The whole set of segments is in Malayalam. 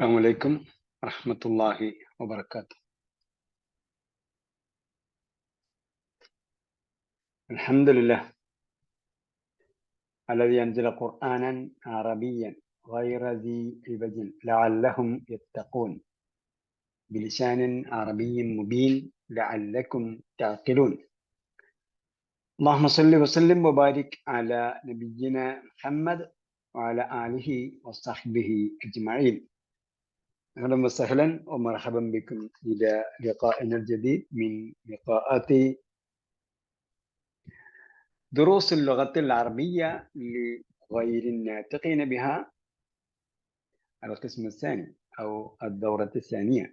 السلام عليكم ورحمة الله وبركاته. الحمد لله الذي أنزل قرآنا عربيا غير ذي عوج لعلهم يتقون بلسان عربي مبين لعلكم تعقلون. اللهم صل وسلم وبارك على نبينا محمد وعلى آله وصحبه أجمعين. أهلا وسهلا ومرحبا بكم إلى لقائنا الجديد من لقاءات دروس اللغة العربية لغير الناطقين بها القسم الثاني أو الدورة الثانية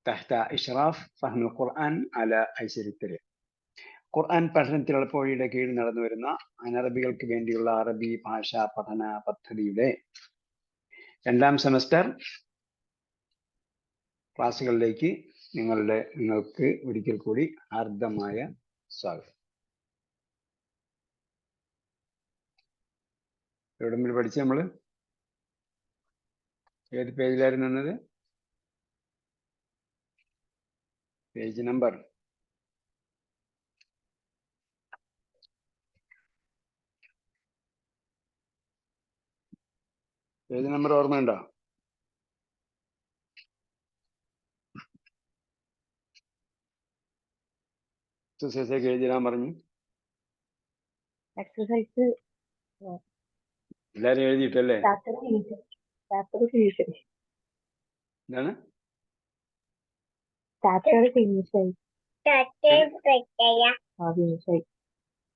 تحت إشراف فهم القرآن على أيسر الطريق. ഖുർആൻ പഠനത്തിലുള്ള പോഴിയുടെ കീഴിൽ നടന്നു വരുന്ന അനറബികൾക്ക് വേണ്ടിയുള്ള അറബി ഭാഷാ പഠന പദ്ധതിയുടെ 2ാം സെമസ്റ്റർ ക്ലാസ്സുകളിലേക്ക് നിങ്ങൾക്ക് ഒരിക്കൽ കൂടി ഹാർദമായ സ്വാഗതം. എവിടെ മുതൽ പഠിച്ചു നമ്മള്? ഏത് പേജിലായിരുന്നു എന്നത്? പേജ് നമ്പർ ഓർമ്മയുണ്ടോ? എക്സസൈസ് എഴുതിടാൻ പറഞ്ഞു. എക്സസൈസ് എല്ലാരും എഴുതിയിട്ടല്ലേ? എന്താണ്?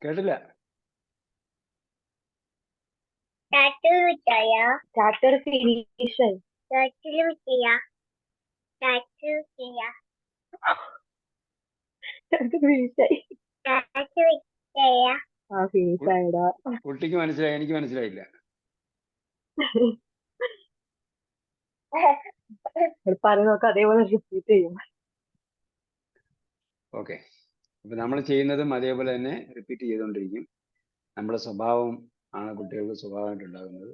കേട്ടില്ല. കുട്ടിക്ക് മനസ്സിലായി, എനിക്ക് മനസ്സിലായില്ല. അതേപോലെ റിപ്പീറ്റ് ചെയ്യും. ഓക്കെ, അപ്പൊ നമ്മൾ ചെയ്യുന്നതും അതേപോലെ തന്നെ റിപ്പീറ്റ് ചെയ്തുകൊണ്ടിരിക്കും. നമ്മുടെ സ്വഭാവം ആണ് കുട്ടികൾക്ക് സ്വഭാവമായിട്ട് ഉണ്ടാകുന്നത്.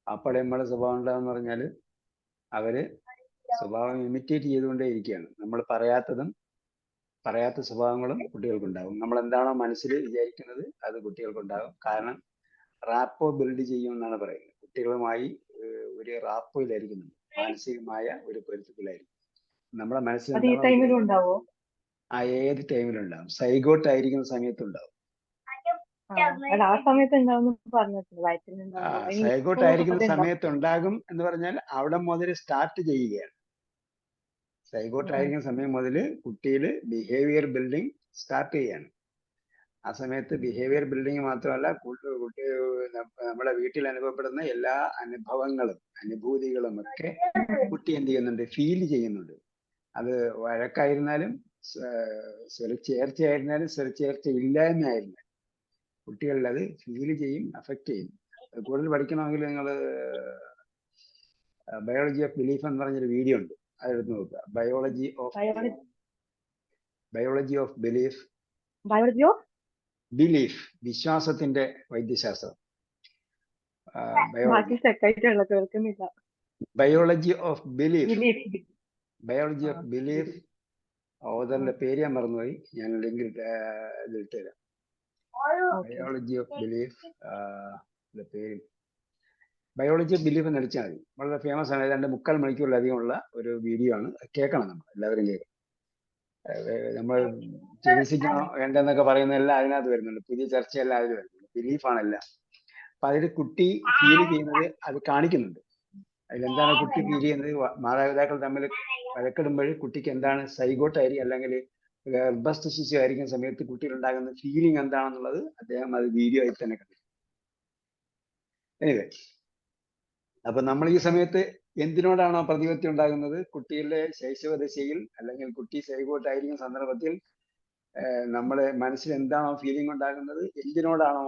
അപ്പടെ നമ്മുടെ സ്വഭാവം ഉണ്ടാകുന്ന പറഞ്ഞാൽ അവര് സ്വഭാവം ഇമിറ്റേറ്റ് ചെയ്തുകൊണ്ടേ ഇരിക്കുകയാണ്. നമ്മൾ പറയാത്ത സ്വഭാവങ്ങളും കുട്ടികൾക്കുണ്ടാകും. നമ്മൾ എന്താണോ മനസ്സിൽ വിചാരിക്കുന്നത് അത് കുട്ടികൾക്കുണ്ടാകും. കാരണം റാപ്പോ ബിൽഡ് ചെയ്യും എന്നാണ് പറയുന്നത്. കുട്ടികളുമായി ഒരു റാപ്പോയിലായിരിക്കും, മാനസികമായ ഒരു പൊരുത്തത്തിലായിരിക്കും. നമ്മുടെ മനസ്സിൽ ഏത് ടൈമിലും ഉണ്ടാവും. സൈഗോട്ട് ആയിരിക്കുന്ന സമയത്തുണ്ടാവും. സൈഗോട്ട് ആയിരിക്കുന്ന സമയത്തുണ്ടാകും എന്ന് പറഞ്ഞാൽ അവിടെ മുതൽ സ്റ്റാർട്ട് ചെയ്യുകയാണ്. സൈഗോട്ട് ആയിരിക്കുന്ന സമയം മുതൽ കുട്ടിയിൽ ബിഹേവിയർ ബിൽഡിംഗ് സ്റ്റാർട്ട് ചെയ്യാണ്. ആ സമയത്ത് ബിഹേവിയർ ബിൽഡിംഗ് മാത്രമല്ല, കുട്ടി നമ്മുടെ വീട്ടിൽ അനുഭവപ്പെടുന്ന എല്ലാ അനുഭൂതികളും ഒക്കെ കുട്ടി എന്ത് ചെയ്യുന്നുണ്ട്? ഫീൽ ചെയ്യുന്നുണ്ട്. അത് വഴക്കായിരുന്നാലും സ്വരച്ചേർച്ചയായിരുന്നാലും സ്വരച്ചേർച്ച ഇല്ലായ്മയായിരുന്നാലും കുട്ടികളിൽ അത് ഫീൽ ചെയ്യും, അഫക്റ്റ് ചെയ്യും. കൂടുതൽ പഠിക്കണമെങ്കിൽ നിങ്ങൾ ബയോളജി ഓഫ് ബിലീഫ് എന്ന് പറഞ്ഞൊരു വീഡിയോ ഉണ്ട്, അതെടുത്ത് നോക്കുക. ബയോളജി ഓഫ് ബിലീഫ്, വിശ്വാസത്തിന്റെ വൈദ്യശാസ്ത്രം. ബയോളജി ഓഫ് ബിലീഫ് ഓതറിന്റെ പേര് ഞാൻ മറന്നുപോയി, ഞാൻ ലിങ്കിൽ ഇട്ടുതരാം. ബയോളജി ഓഫ് ബിലീഫ് പേര് ബയോളജി ഓഫ് ബിലീഫ് എന്ന് അടിച്ചാൽ മതി. വളരെ ഫേമസ് ആണ്. 2.25 മണിക്കൂറിലധികമുള്ള ഒരു വീഡിയോ ആണ്. കേൾക്കണം, നമ്മൾ എല്ലാവരും കേൾക്കണം. നമ്മൾ ചികിത്സിക്കണോ വേണ്ടെന്നൊക്കെ പറയുന്നതെല്ലാം അതിനകത്ത് വരുന്നുണ്ട്. പുതിയ ചർച്ചയെല്ലാം അതിൽ വരുന്നുണ്ട്. ബിലീഫാണെല്ലാം. അപ്പൊ അതിൽ കുട്ടി ഫീൽ ചെയ്യുന്നത് അത് കാണിക്കുന്നുണ്ട്. അതിലെന്താണ് കുട്ടി ഫീൽ ചെയ്യുന്നത്? മാതാപിതാക്കൾ തമ്മിൽ വഴക്കിടുമ്പോൾ കുട്ടിക്ക് എന്താണ് സൈഗോട്ടായിരിക്കും, അല്ലെങ്കിൽ ഗർഭസ്ഥ ശിശു ആയിരിക്കുന്ന സമയത്ത് കുട്ടിയിലുണ്ടാകുന്ന ഫീലിംഗ് എന്താണെന്നുള്ളത് അദ്ദേഹം അത് വീഡിയോ ആയി തന്നെ കണ്ടു. എനിവേ, അപ്പൊ നമ്മൾ ഈ സമയത്ത് എന്തിനോടാണോ പ്രതിപത്തി ഉണ്ടാകുന്നത്, കുട്ടിയുടെ ശൈശവദശയിൽ അല്ലെങ്കിൽ കുട്ടി സൈഗോട്ടായിരിക്കുന്ന സന്ദർഭത്തിൽ നമ്മുടെ മനസ്സിൽ എന്താണോ ഫീലിംഗ് ഉണ്ടാകുന്നത്, എന്തിനോടാണോ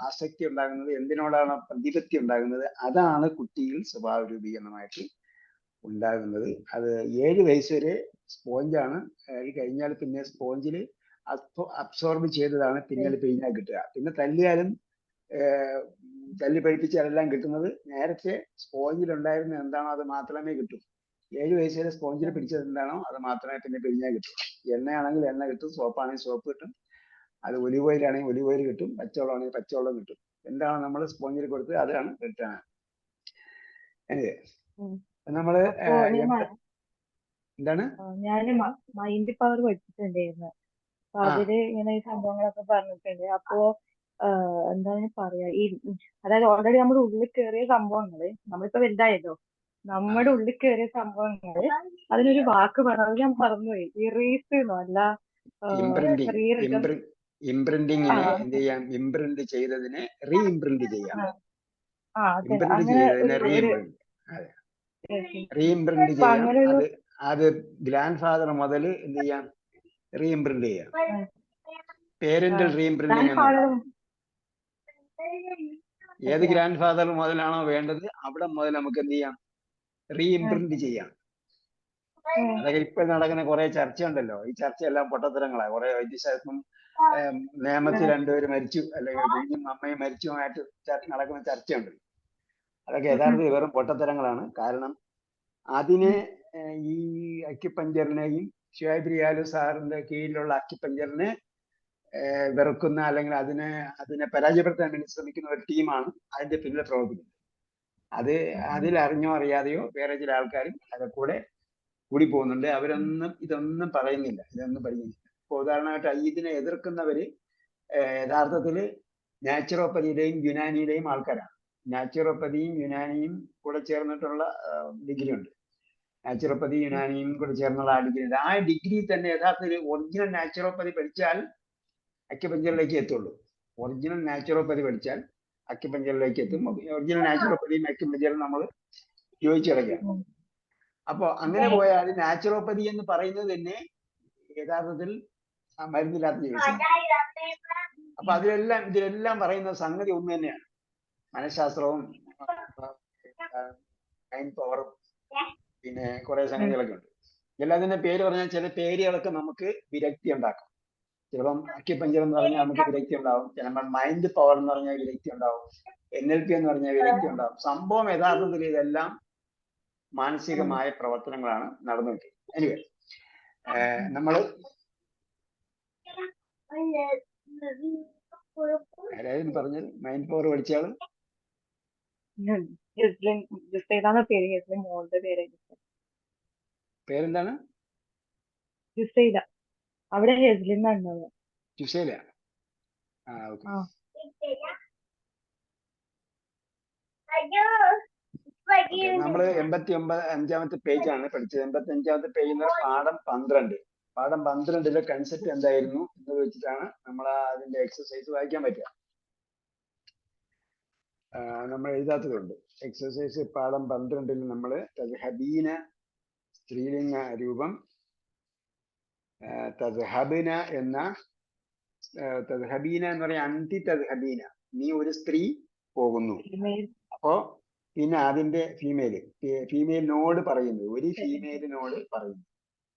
ആസക്തി ഉണ്ടാകുന്നത്, എന്തിനോടാണോ പ്രതിപത്തി ഉണ്ടാകുന്നത്, അതാണ് കുട്ടിയിൽ സ്വഭാവ രൂപീകരണമായിട്ട് ഉണ്ടാകുന്നത്. അത് 7 വയസ്സ് വരെ സ്പോഞ്ചാണ്. അത് കഴിഞ്ഞാൽ പിന്നെ സ്പോഞ്ചിൽ അബ്സോർബ് ചെയ്തതാണ് പിന്നീട് പിഴിഞ്ഞാൽ കിട്ടുക. പിന്നെ തല്ലിയാലും തല്ലി പഴിപ്പിച്ചാലെല്ലാം കിട്ടുന്നത് നേരത്തെ സ്പോഞ്ചിൽ ഉണ്ടായിരുന്ന എന്താണോ അത് മാത്രമേ കിട്ടൂ. 7 വയസ്സ് വരെ സ്പോഞ്ചിൽ പിടിച്ചത് എന്താണോ അത് മാത്രമേ പിന്നെ പിഴിഞ്ഞാൽ കിട്ടും. എണ്ണയാണെങ്കിൽ എണ്ണ കിട്ടും, സോപ്പാണെങ്കിൽ സോപ്പ് കിട്ടും, അത് ഒലിവ് ഓയിലാണെങ്കിൽ ഒലിവ് ഓയിൽ കിട്ടും, പച്ചവെള്ളമാണെങ്കിൽ പച്ചവെള്ളം കിട്ടും. എന്താണ് നമ്മൾ സ്പോഞ്ചിൽ കൊടുത്ത് അതാണ് റിട്ടേൺ. നമ്മള് അപ്പോ എന്താണ് ഞാൻ മൈൻഡ് പവർ പഠിച്ചിട്ടുണ്ടായിരുന്നു. അപ്പൊ അതില് ഇങ്ങനെ ഈ സംഭവങ്ങളൊക്കെ പറഞ്ഞിട്ടുണ്ട്. അപ്പോ എന്താണ് പറയാ, ഈ അതായത് ഓൾറെഡി നമ്മുടെ ഉള്ളിൽ കയറിയ സംഭവങ്ങള്, നമ്മളിപ്പോ വലുതായല്ലോ, നമ്മുടെ ഉള്ളിൽ കയറിയ സംഭവങ്ങള് അതിനൊരു വാക്ക് പറഞ്ഞു, അത് ഞാൻ മറന്നുപോയി. ഇറീസ് എന്നോ അല്ല, ഇംപ്രിന്റിങ്ങിനെ എന്ത് ചെയ്യാം? ഇംപ്രിന്റ് ചെയ്തതിനെ റീ ഇംപ്രിന്റ് ചെയ്യാം. ഇംപ്രിന്റ് അങ്ങനെ ചെയ്തതിനെ റീ ഇംപ്രിന്റ്. റീ ഇംപ്രിന്റ് ചെയ്യാം. അത് ഗ്രാൻഡ് ഫാദർ മുതൽ എന്ത് ചെയ്യാം? റീ ഇംപ്രിന്റ് ചെയ്യാം. പേരന്റൽ റീ ഇംപ്രിന്റിംഗ് എന്ന്. ഏത് ഗ്രാൻഡ് ഫാദർ മുതലാണോ വേണ്ടത് അവിടെ മുതൽ നമുക്ക് എന്ത് ചെയ്യാം? റീ ഇംപ്രിന്റ് ചെയ്യാം. അതൊക്കെ ഇപ്പൊ നടക്കുന്ന കുറെ ചർച്ച ഉണ്ടല്ലോ. ഈ ചർച്ചയെല്ലാം പൊട്ടത്തരങ്ങളാണ്. കുറെ വൈദ്യശാസ്ത്രം നിയമത്തിൽ 2 പേര് മരിച്ചു, അല്ലെങ്കിൽ കുഞ്ഞും അമ്മയും മരിച്ചുമായിട്ട് നടക്കുന്ന ചർച്ചയുണ്ട്. അതൊക്കെ യഥാർത്ഥത്തിൽ വെറും പൊട്ടത്തരങ്ങളാണ്. കാരണം അതിനെ ഈ അക്യുപഞ്ചറിനെയും ഷുഹൈബ് റിയാലു സാറിന്റെ കീഴിലുള്ള അക്യുപഞ്ചറിനെ വെറുക്കുന്ന, അല്ലെങ്കിൽ അതിനെ പരാജയപ്പെടുത്താൻ വേണ്ടി ശ്രമിക്കുന്ന ഒരു ടീമാണ് അതിന്റെ പിന്നിൽ പ്രവർത്തിക്കുന്നത്. അതിൽ അറിഞ്ഞോ അറിയാതെയോ വേറെ ചില ആൾക്കാരും അതൊക്കെ കൂടി പോകുന്നുണ്ട്. അവരൊന്നും ഇതൊന്നും പറയുന്നില്ല, ഇതൊന്നും പഠിക്കുന്നില്ല. ഇപ്പൊ ഉദാഹരണമായിട്ട് ഇതിനെ എതിർക്കുന്നവര് യഥാർത്ഥത്തില് നാച്ചുറോപ്പതിയുടെയും യുനാനിയുടെയും ആൾക്കാരാണ്. നാച്ചുറോപ്പതിയും യുനാനിയും കൂടെ ചേർന്നിട്ടുള്ള ഡിഗ്രി ഉണ്ട്. നാച്ചുറോപ്പതി യുനാനിയും കൂടെ ചേർന്നുള്ള ആ ഡിഗ്രി ഉണ്ട്. ആ ഡിഗ്രി തന്നെ യഥാർത്ഥത്തിൽ ഒറിജിനൽ നാച്ചുറോപ്പതി പഠിച്ചാൽ അക്യുപഞ്ചറിലേക്ക് എത്തുള്ളൂ. ഒറിജിനൽ നാച്ചുറോപ്പതി പഠിച്ചാൽ അക്യുപഞ്ചറിലേക്ക് എത്തും. ഒറിജിനൽ നാച്ചുറോപ്പതിയും അക്യുപഞ്ചറും നമ്മൾ യോജിച്ച് കിടക്കുകയാണ്. അപ്പൊ അങ്ങനെ പോയാൽ നാച്ചുറോപ്പതി എന്ന് പറയുന്നത് തന്നെ യഥാർത്ഥത്തിൽ മരുന്നില്ലാത്ത ചികിത്സ. അപ്പൊ ഇതിലെല്ലാം പറയുന്ന സംഗതി ഒന്ന് തന്നെയാണ്. മനഃശാസ്ത്രവും മൈൻഡ് പവറും പിന്നെ കുറെ സംഗതികളൊക്കെ ഉണ്ട്. എല്ലാത്തിന്റെ പേര് പറഞ്ഞാൽ ചില പേരുകളൊക്കെ നമുക്ക് വിരക്തി ഉണ്ടാക്കും. ചിലപ്പം അക്യുപഞ്ചർ എന്ന് പറഞ്ഞാൽ നമുക്ക് വിരക്തി ഉണ്ടാവും. ചിലപ്പോൾ മൈൻഡ് പവർ എന്ന് പറഞ്ഞാൽ വിരക്തി ഉണ്ടാവും. NLP എന്ന് പറഞ്ഞാൽ വിരക്തി ഉണ്ടാവും. സംഭവം യഥാർത്ഥത്തിൽ ഇതെല്ലാം മാനസികമായ പ്രവർത്തനങ്ങളാണ് നടന്നുകൊണ്ടിരിക്കുന്നത്. എനിവേ, നമ്മൾ ആരായിരുന്നു പറഞ്ഞത് മൈൻഡ് പവർ പഠിച്ചാൽ? പേരെന്താണ്? അവിടെ ജുസൈല. നമ്മള് 85-ാമത്തെ പേജാണ് പഠിച്ചത്. 85-ാമത്തെ പേജിൽ പാഠം 12. പാഠം 12-ലെ കൺസെപ്റ്റ് എന്തായിരുന്നു എന്ന് വെച്ചിട്ടാണ് നമ്മൾ അതിന്റെ എക്സസൈസ് വായിക്കാൻ പറ്റുക. നമ്മൾ എഴുതാത്തതുണ്ട്. എക്സസൈസ് പാഠം 12-ൽ നമ്മൾ തദ്ഹബീന സ്ത്രീലിംഗ രൂപം, തദ്ഹബിന എന്ന് പറയാൻ അന്തി തദ്ഹബീന, നീ ഒരു സ്ത്രീ പോകുന്നു. അപ്പോ പിന്നെ അതിന്റെ ഫീമെയിലിനോട് പറയുന്നു, ഒരു ഫീമെയിലിനോട് പറയുന്നു.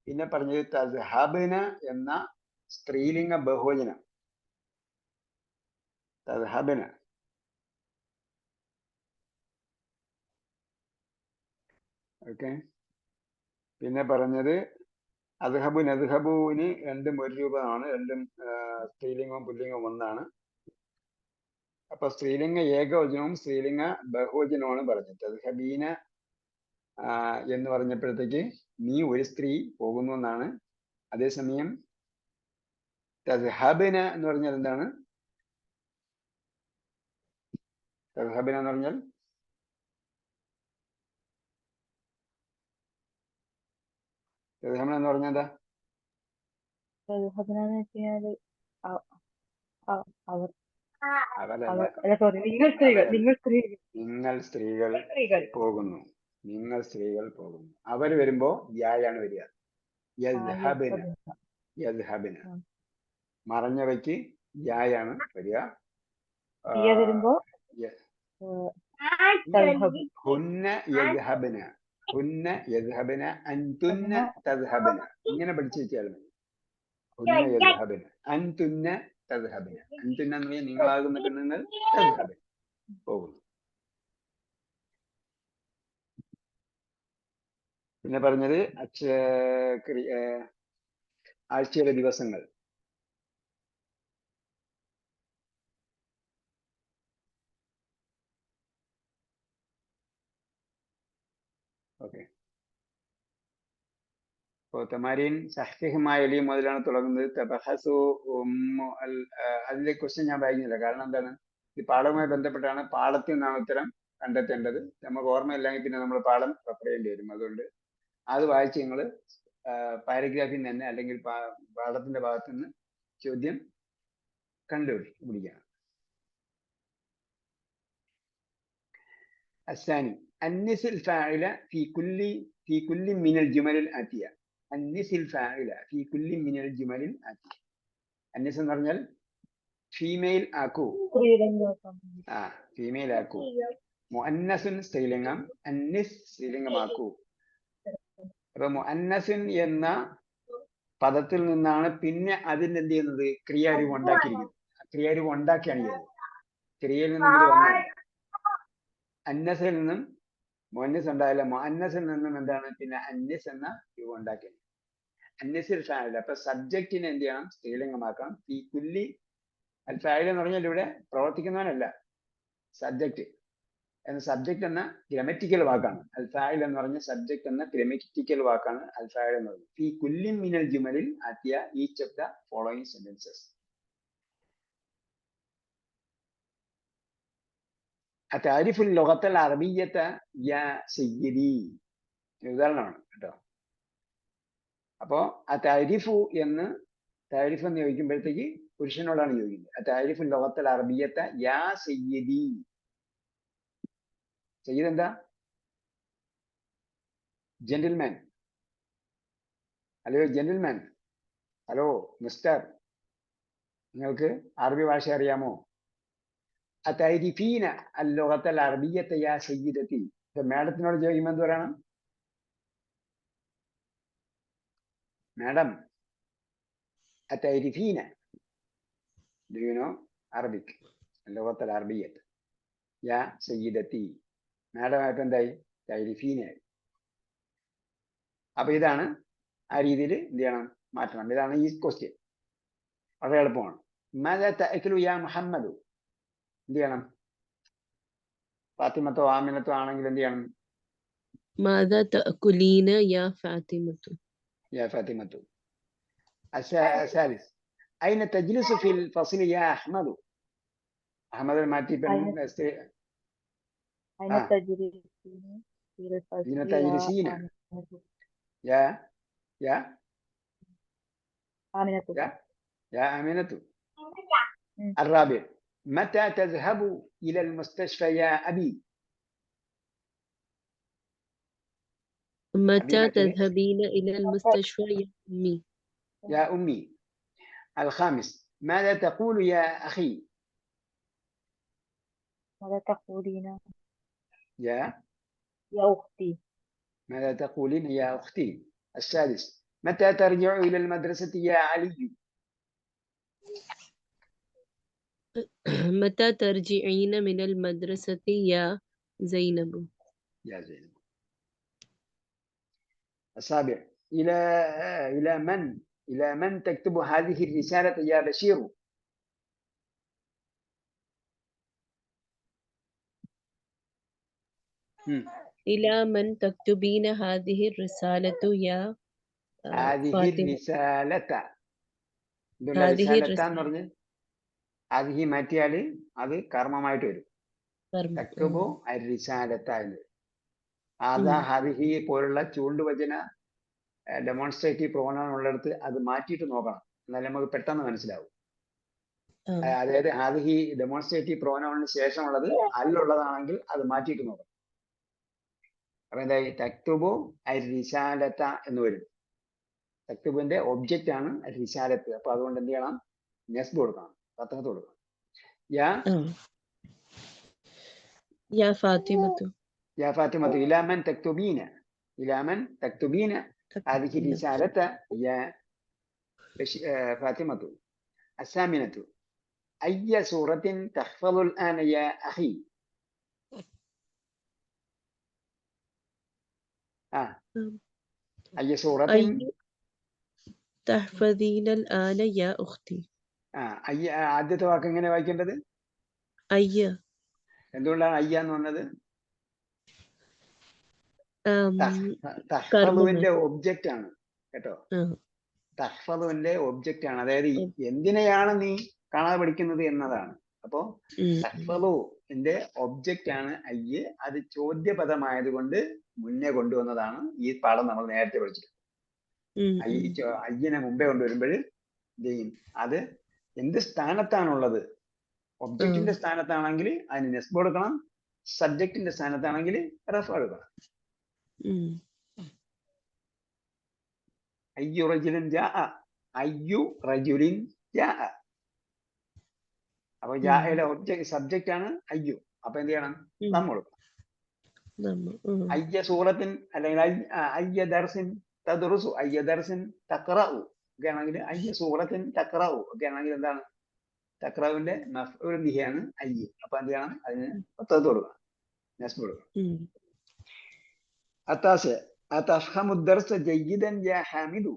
പിന്നെ പറഞ്ഞത് തദ്ഹബിന എന്ന സ്ത്രീലിംഗ ബഹുവചനം, തദ്ഹബിന. ഓക്കെ. പിന്നെ പറഞ്ഞത് അദ്ഹബുൻ, അദ്ഹബുവിന് രണ്ടും ഒരു രൂപമാണ്. രണ്ടും സ്ത്രീലിംഗവും പുല്ലിംഗവും ഒന്നാണ്. അപ്പൊ സ്ത്രീലിംഗ ഏകവചനവും സ്ത്രീലിംഗ ബഹുവചനവുമാണ് പറഞ്ഞത്. തദ്ഹബീന എന്ന് പറഞ്ഞപ്പോഴത്തേക്ക് നീ ഒരു സ്ത്രീ പോകുന്നു എന്നാണ്. അതേസമയം തദ്ഹബിന എന്ന് പറഞ്ഞാൽ എന്താണ്? തദ്ഹബിന എന്ന് പറഞ്ഞാൽ തദ്ഹബിന എന്ന് പറഞ്ഞാൽ എന്താ? നിങ്ങൾ സ്ത്രീകൾ പോകുന്നു. നിങ്ങൾ സ്ത്രീകൾ പോകുന്നു. അവർ വരുമ്പോ യായാണ് വരിക. യദ്ഹബിന, യദ്ഹബിന. മറഞ്ഞവയ്ക്ക് യായാണ് വരിക. ഹുന്ന യദ്ഹബിന, ഹുന്ന യദ്ഹബിന, അൻതുന്ന തദ്ഹബിന. ഇങ്ങനെ പഠിച്ചു വെച്ചാൽ മതി. ഹുന്ന യദ്ഹബിന, അൻതുന്ന തദ്ഹബിന. അൻതുന്ന എന്ന് പറഞ്ഞാൽ നിങ്ങളാകുന്ന പെണ്ണുങ്ങൾ, തദ്ഹബിന പോകുന്നു. പിന്നെ പറഞ്ഞത് ആഴ്ചയിലെ ദിവസങ്ങൾ. ഓക്കെ, ഇപ്പോൾ തമാരീൻ സഹ്യഹമായ എലി മുതലാണ് തുടങ്ങുന്നത്. തബഹസു അതിലെ ക്വസ്റ്റ്യൻ ഞാൻ വായിക്കുന്നില്ല, കാരണം എന്താണ്, ഇത് പാഠവുമായി ബന്ധപ്പെട്ടാണ്. പാഠത്തിൽ നിന്നാണ് ഉത്തരം കണ്ടെത്തേണ്ടത്. നമുക്ക് ഓർമ്മയില്ലെങ്കിൽ പിന്നെ നമ്മൾ പാഠം റെഫർ ചെയ്യേണ്ടി വരും. അതുകൊണ്ട് അത് വായിച്ച് നിങ്ങൾ പാരഗ്രാഫിൽ നിന്ന് തന്നെ അല്ലെങ്കിൽ പാഠത്തിന്റെ ഭാഗത്ത് നിന്ന് ചോദ്യം കണ്ടുപിടിക്കണം. الثاني أنس الفاعل في كل من الجمل الآتية. أنس الفاعل في كل من الجمل الآتية. أنس എന്ന് പറഞ്ഞാൽ ഫീമെയിൽ ആക്കൂ. ഫീമെയിൽ ആക്കൂ. മുഅന്നസുൻ സ്ത്രീലിംഗം, അന്നിസ് സ്ത്രീലിംഗമാക്കൂ. അപ്പൊ മുഅന്നസുൻ എന്ന പദത്തിൽ നിന്നാണ് പിന്നെ അതിന് എന്ത് ചെയ്യുന്നത്, ക്രിയാരൂപം ഉണ്ടാക്കിയിരിക്കുന്നത്. ക്രിയാരൂപം ഉണ്ടാക്കിയാണ് ചെയ്യുന്നത്. ക്രിയയിൽ നിന്നും ഇത് വന്നാണ്. അന്നസിൽ നിന്നും മുഅന്നസ് ഉണ്ടായില്ല, മുഅന്നസിൽ നിന്നും എന്താണ് പിന്നെ അന്നിസ് എന്ന രൂപം ഉണ്ടാക്കിയത്. അന്നിസിൽ ഫാഇൽ. അപ്പൊ സബ്ജക്റ്റിനെ എന്ത് ചെയ്യണം, സ്ത്രീലിംഗമാക്കണം. ഈ കുല്ലി അൽ ഫാഇൽ എന്ന് പറഞ്ഞാൽ ഇവിടെ പ്രവർത്തിക്കുന്നവനല്ല, സബ്ജക്റ്റ്. സബ്ജക്റ്റ് എന്ന ഗ്രമറ്റിക്കൽ വാക്കാണ് അൽ ഫാഇൽ എന്ന് പറഞ്ഞ സബ്ജക്റ്റ് എന്ന ഗ്രമറ്റിക്കൽ വാക്കാണ് അൽ ഫാഇൽ എന്ന് പറയുന്നത്. ഈ കുല്ലിൻ മിനൽ ജുമലിൽ ആത്തിയ each of the following sentences. അതാരിഫു ലുഗത്തൽ അറബിയ്യത യാ സയ്യിദി, ഉദാഹരണമാണ് കേട്ടോ. അപ്പോ അതാരിഫു എന്ന് ചോദിക്കുമ്പോഴത്തേക്ക് പുരുഷനോടാണ് ചോദിക്കുന്നത്. അതാരിഫു ലുഗത്തൽ അറബിയ്യത യാ സയ്യിദി. സയ്യിദ് എന്താ? Gentleman. Hello gentleman, hello mister, നിങ്ങൾക്ക് അറബി ഭാഷ അറിയാമോ? അതാരിഫീന അൽ ലുഗത്തൽ അറബിയ്യത യാ സയ്യിദതി. മാഡത്തിനോട് ചോദിക്കുമ്പോൾ എന്ത് പറയണം? മാഡം അതാരിഫീന, ഡു യു നോ അറബിക് ലുഗത്തൽ അറബിയ്യത യാ സയ്യിദതി. മാഡം ആയിട്ട് എന്തായി? താരിഫീനായി. അപ്പൊ ഇതാണ് ആ രീതിയിൽ എന്ത് ചെയ്യണം, മാറ്റണം. ഇതാണ് ഈ ക്വസ്റ്റ്യൻ. വളരെ എളുപ്പമാണ്. മാദാ തഅകുലു യാ മുഹമ്മദു, എന്ത് ചെയ്യണം? ഫാത്തിമത്തോ ആമിനത്തോ ആണെങ്കിൽ എന്ത് ചെയ്യണം? മാദാ തഅകുലീന യാ ഫാത്തിമത്തു. യാ ഫാത്തിമത്തു. അസാലിസ് അയിന തജ്ലിസു ഫിൽ ഫസ്ലി യാ അഹ്മദു. അഹമ്മദ് മാറ്റി തജ്ലിസീന യാ യാ യാ ആമിനത്തു. الرابع متى تذهب إلى المستشفى يا أبي. متى تذهبين إلى المستشفى يا أمي. يا أمي. الخامس ماذا تقول يا أخي. ماذا تقولين يا أختي. ماذا تقولين يا أختي. السادس متى ترجع إلى المدرسة يا علي. متى ترجعين من المدرسة يا زينب. يا زينب. السابع إلى من تكتب هذه الرسالة يا بشير. إلى من تكتبين هذه الرسالة يا هذه الرسالة. هذه الرسالة هذه മാറ്റിയാൽ അത് കർമ്മമായിട്ട് വരും. തക്തുബു അരിസാലത്ത എന്ന്. ആദാ ഹദിഹി പോലുള്ള ചൂണ്ടുവചന ഡെമോൺസ്ട്രേറ്റീവ് പ്രോനൗൺ ഉള്ളിടത്ത് അത് മാറ്റിയിട്ട് നോക്കണം, എന്നാലും നമുക്ക് പെട്ടെന്ന് മനസ്സിലാവും. അതായത് ഹദിഹി ഡെമോൺസ്ട്രേറ്റീവ് പ്രോനൗണിന് ശേഷമുള്ളത് അല്ലുള്ളതാണെങ്കിൽ അത് മാറ്റിയിട്ട് നോക്കണം. അപ്പൊ എന്തായി? തക്തുബു അരിസാലത്ത എന്ന് വരും. തക്തുബിന്റെ ഒബ്ജക്റ്റ് ആണ് റിസാലത്ത്. അപ്പൊ അതുകൊണ്ട് എന്ത് ചെയ്യണം? നെസ്ബ് കൊടുക്കണം, ഫത്ഹത്ത് കൊടുക്കണം. يا فاطمة. يا فاطمة إلى من تكتبين. إلى من تكتبين هذه الرسالة يا فاطمة. الثامنة أي سورة تحفظ الآن يا أخي. ആ ഉം. അയ്യ സൂറത്തിൻ أي تحفظين الآن يا أختي അയ്യ ആദ്യത്തെ വാക്ക് എങ്ങനെ വായിക്കേണ്ടത്? أي എന്തുകൊണ്ടാണ് അയ്യ എന്ന് വന്നത്? أم തഹ്ഫളുവിന്റെ ഒബ്ജക്റ്റ് ആണ് കേട്ടോ. آه. തഹ്ഫളുവിന്റെ ഒബ്ജക്റ്റ് ആണ്, അതായത് എന്തിനെയാണ് നീ കാണാതെ പഠിക്കുന്നത് എന്നതാണ്. അപ്പോ തഹ്ഫളുവിന്റെ ഒബ്ജക്റ്റ് ആണ് അയ്യ്. അത് ചോദ്യപദമായതുകൊണ്ട് മുന്നേ കൊണ്ടുവന്നതാണ്. ഈ പാഠം നമ്മൾ നേരത്തെ പഠിച്ചിട്ടുണ്ട്. അയ്യനെ മുമ്പേ കൊണ്ടുവരുമ്പോൾ എന്ത് ചെയ്യും? അത് എന്ത് സ്ഥാനത്താണുള്ളത്? ഒബ്ജക്റ്റിന്റെ സ്ഥാനത്താണെങ്കിൽ അതിന് നെസ്ബ് കൊടുക്കണം, സബ്ജക്റ്റിന്റെ സ്ഥാനത്താണെങ്കിൽ റഫ് കൊടുക്കണം. അയ്യു റജുലിൻ ജാഅ, അയ്യു റജുലിൻ ജാഅ. അപ്പൊ ജാഅയുടെ ഒബ്ജക്റ്റ് സബ്ജക്റ്റ് ആണ് അയ്യു. അപ്പൊ എന്ത് ചെയ്യണം? നമ്മൾ കൊടുക്കണം. അയ്യ സൂറത്തിൻ അല്ലെങ്കിൽ അയ്യ ദർസിൻ തദ്റുസു, അയ്യ ദർസിൻ തഖറഉ ഒക്കെ ആണെങ്കിൽ, അയ്യ സൂറത്തിൻ തഖറഉ ഒക്കെ ആണെങ്കിൽ എന്താണ്? തഖറഉവിന്റെ മഫ്ഊൽ ബിഹിയാണ് അയ്യ്. അപ്പൊ എന്ത് ചെയ്യണം? അതിന് തദ് കൊടുക്കണം, നസ്ബ് കൊടുക്കണം. അത്താസിഅ അതഫ്ഹമു ദർസ ജയ്യിദൻ യാ ഹാമിദു.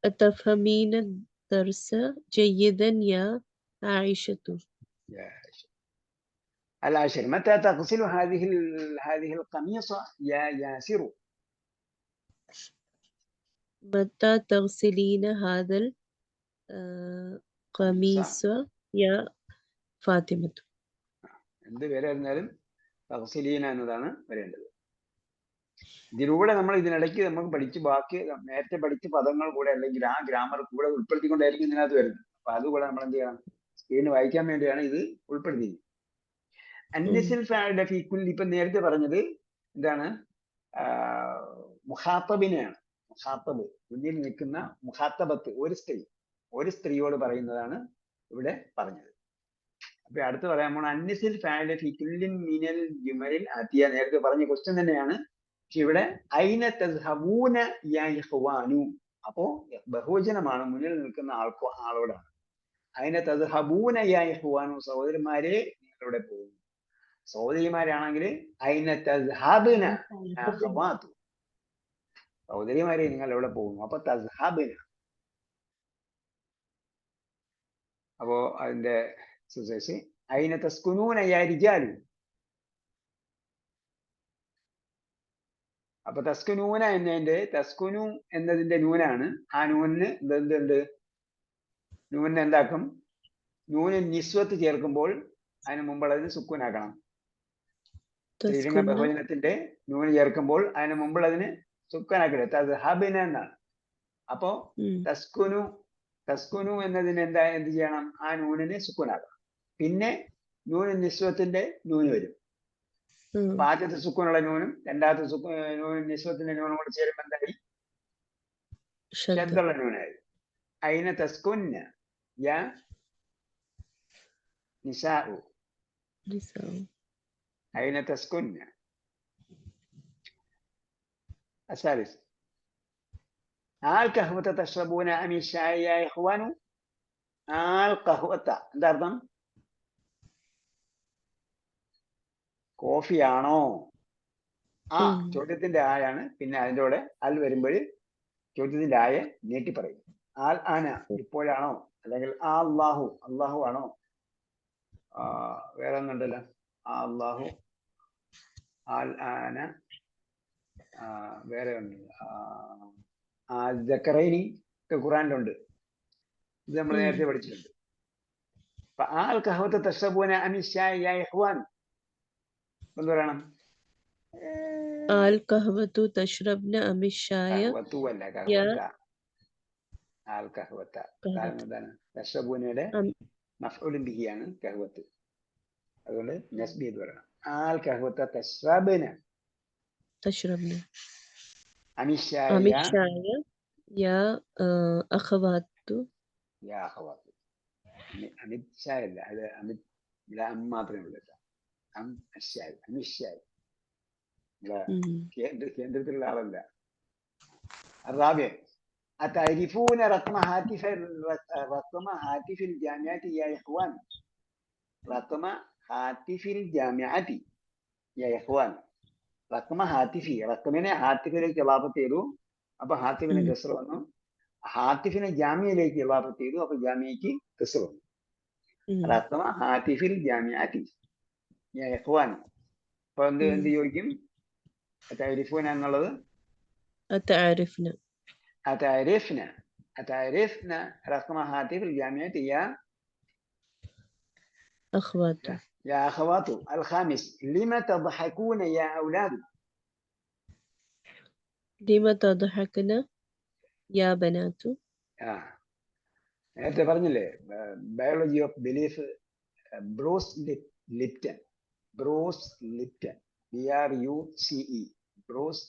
أتفهمين الدرس جيدا يا عائشة. العاشر متى تغسل هذه القميص يا ياسر؟ متى تغسلين هذا القميص يا فاطمة. എന്ത് പേര് പറഞ്ഞാലും തഗ്സിലീന എന്നതാണ് വരേണ്ടത്. ഇതിലൂടെ നമ്മൾ ഇതിനിടയ്ക്ക് നമുക്ക് പഠിച്ച് ബാക്കി നേരത്തെ പഠിച്ച പദങ്ങൾ കൂടെ അല്ലെങ്കിൽ ആ ഗ്രാമർ കൂടെ ഉൾപ്പെടുത്തിക്കൊണ്ടായിരിക്കും ഇതിനകത്ത് വരുന്നത്. അപ്പൊ അതുകൂടെ നമ്മൾ എന്ത് ചെയ്യണം? സ്ക്രീന് വായിക്കാൻ വേണ്ടിയാണ് ഇത് ഉൾപ്പെടുത്തിയത്. അന്നസിൽ ഫാഇല ഫീ കുല്ലി, ഇപ്പൊ നേരത്തെ പറഞ്ഞത് എന്താണ്? മുഖാത്തബിനെയാണ്. മുഖാത്തബ്, മുന്നിൽ നിൽക്കുന്ന മുഖാത്തബത്ത്, ഒരു സ്ത്രീയോട് പറയുന്നതാണ് ഇവിടെ പറഞ്ഞത്. അപ്പൊ അടുത്ത് പറയാൻ പോണ അന്നസിൽ ഫാഇല ഫീ കുല്ലിൻ മിനൽ ജുമലിൽ ആതിയ, നേരത്തെ പറഞ്ഞ ക്വസ്റ്റ്യൻ തന്നെയാണ്. പക്ഷെ ഇവിടെ ഐന തസ്ഹബൂന യാ ഇഖ്വാനു, അപ്പോ ബഹുവചനമാണ്, മുന്നിൽ നിൽക്കുന്ന ആളോടാണ്. ഐന തസ്ഹബൂന യാ ഇഖ്വാനു, സഹോദരന്മാരെ നിങ്ങൾ എവിടെ പോകുന്നു? സഹോദരിമാരാണെങ്കിൽ ഐന തസ്ഹബന അഖവാതു, സഹോദരിമാരെ നിങ്ങൾ എവിടെ പോകുന്നു? അപ്പൊ തസ്ഹബന. അപ്പോ അതിന്റെ ഐന തസ്കുനൂന യാ റിജാലു. അപ്പൊ തസ്കുനൂന എന്നതിന്റെ തസ്കുനു എന്നതിന്റെ നൂനാണ്. ആ നൂനിന് എന്തുണ്ട്? നൂനിന് എന്താക്കും? നൂന് നിസ്വത്ത് ചേർക്കുമ്പോൾ അതിന് മുമ്പുള്ളതിന് സുക്കൂനാക്കണം. സ്ത്രീലിംഗ ബഹുവചനത്തിന്റെ നൂന് ചേർക്കുമ്പോൾ അതിന് മുമ്പുള്ളതിന് സുക്കൂനാക്കരുത്. തസ്ഹബന എന്നാണ്. അപ്പോ തസ്കുനു എന്നതിന് എന്ത് ചെയ്യണം? ആ നൂനിന് സുക്കൂനാക്കണം. പിന്നെ നൂന് നിസ്വത്തിന്റെ നൂന് വരും. അപ്പൊ ആദ്യത്തെ സുക്കൂനുള്ള നൂനും രണ്ടാമത്തെ നൂനും നിസ്വത്തിന്റെ നൂനും കൂടെ ചേരുമ്പോൾ എന്തായി? ശബ്ദമുള്ള നൂനായി. ഐന തസ്കുന്ന യാ നിസാഉ, ഐന തസ്കുന്ന. അസാലിസ് ആൽ ഖഹ്വത തശ്റബൂന അമി ശായ യാ ഇഖ്വാനു. ആൽ ഖഹ്വത എന്താ അർത്ഥം? കോഫിയാണോ? ആ ചോദ്യത്തിന്റെ ആയാണ്. പിന്നെ അതിന്റെ കൂടെ അൽ വരുമ്പോൾ ചോദ്യത്തിന്റെ ആയ നീട്ടി പറയും. ആൽ ആന ഇപ്പോഴാണോ, അല്ലെങ്കിൽ ആ അള്ളാഹു ആണോ? വേറെ ഒന്നുണ്ടല്ലോ, ആ അള്ളാഹു, ആൽ ആന, വേറെ ഉണ്ട് ജക്കറൈനി ഒക്കെ ഖുറാനിലുണ്ട്. ഇത് നമ്മൾ നേരത്തെ പഠിച്ചിട്ടുണ്ട്. അപ്പൊ ആൽ ഖഹ്വത തശ്റബൂന അമി ശായ യാ ഇഖ്വാൻ എന്ത് പറയണം? ആൽ ഖഹ്വതു തശ്റബ്ന അമി ശായ ആൽ ഖഹ്വത എന്താണ്? തശ്റബൂനയുടെ മഫ്ഊലുൻ ബിഹിയാണ് ഖഹ്വത്ത്. അതുകൊണ്ട് നസ്ബ് ചെയ്ത് പറയണം. ആൽ ഖഹ്വത തശ്റബ്ന അമി ശായ യാ അഖവാതു. യാ അഖവാതു. അമിത് ഷായ അല്ല, അത് അമിത് മാത്രമേ ഉള്ളൂ. കേന്ദ്രത്തിലുള്ള ആളല്ല. റാബിയ أتعرفون رقم هاتف الجامعة يا إخوان؟ رقم هاتف الجامعة يا إخوان. رقم هاتفي رقمനെ ഹാത്തിഫിലേക്ക് ഇളാഫത്ത് ചെയ്തു. അപ്പൊ ഹാത്തിഫിന് കസ്ർ വന്നു. ഹാത്തിഫിനെ ജാമിയയിലേക്ക് ഇളാഫത്ത് ചെയ്തു. അപ്പൊ ജാമിയയ്ക്ക് കസ്ർ വന്നു. റഖമ ഹാത്തിഫിൽ ജാമിഅതി യാ ഇഖ്വാൻ. അപ്പൊ എന്ത് ചോദിക്കും? അതാരിഫൂന എന്നുള്ളത് أتعرفنا أتعرفن رقم هاتف الجامعة أخوات. يا أخوات. الخامس لما تضحكون يا أولاد؟ لما تضحكنا يا بنات؟ നേരത്തെ പറഞ്ഞില്ലേ biology of belief Bruce Lipton BRUCE Bruce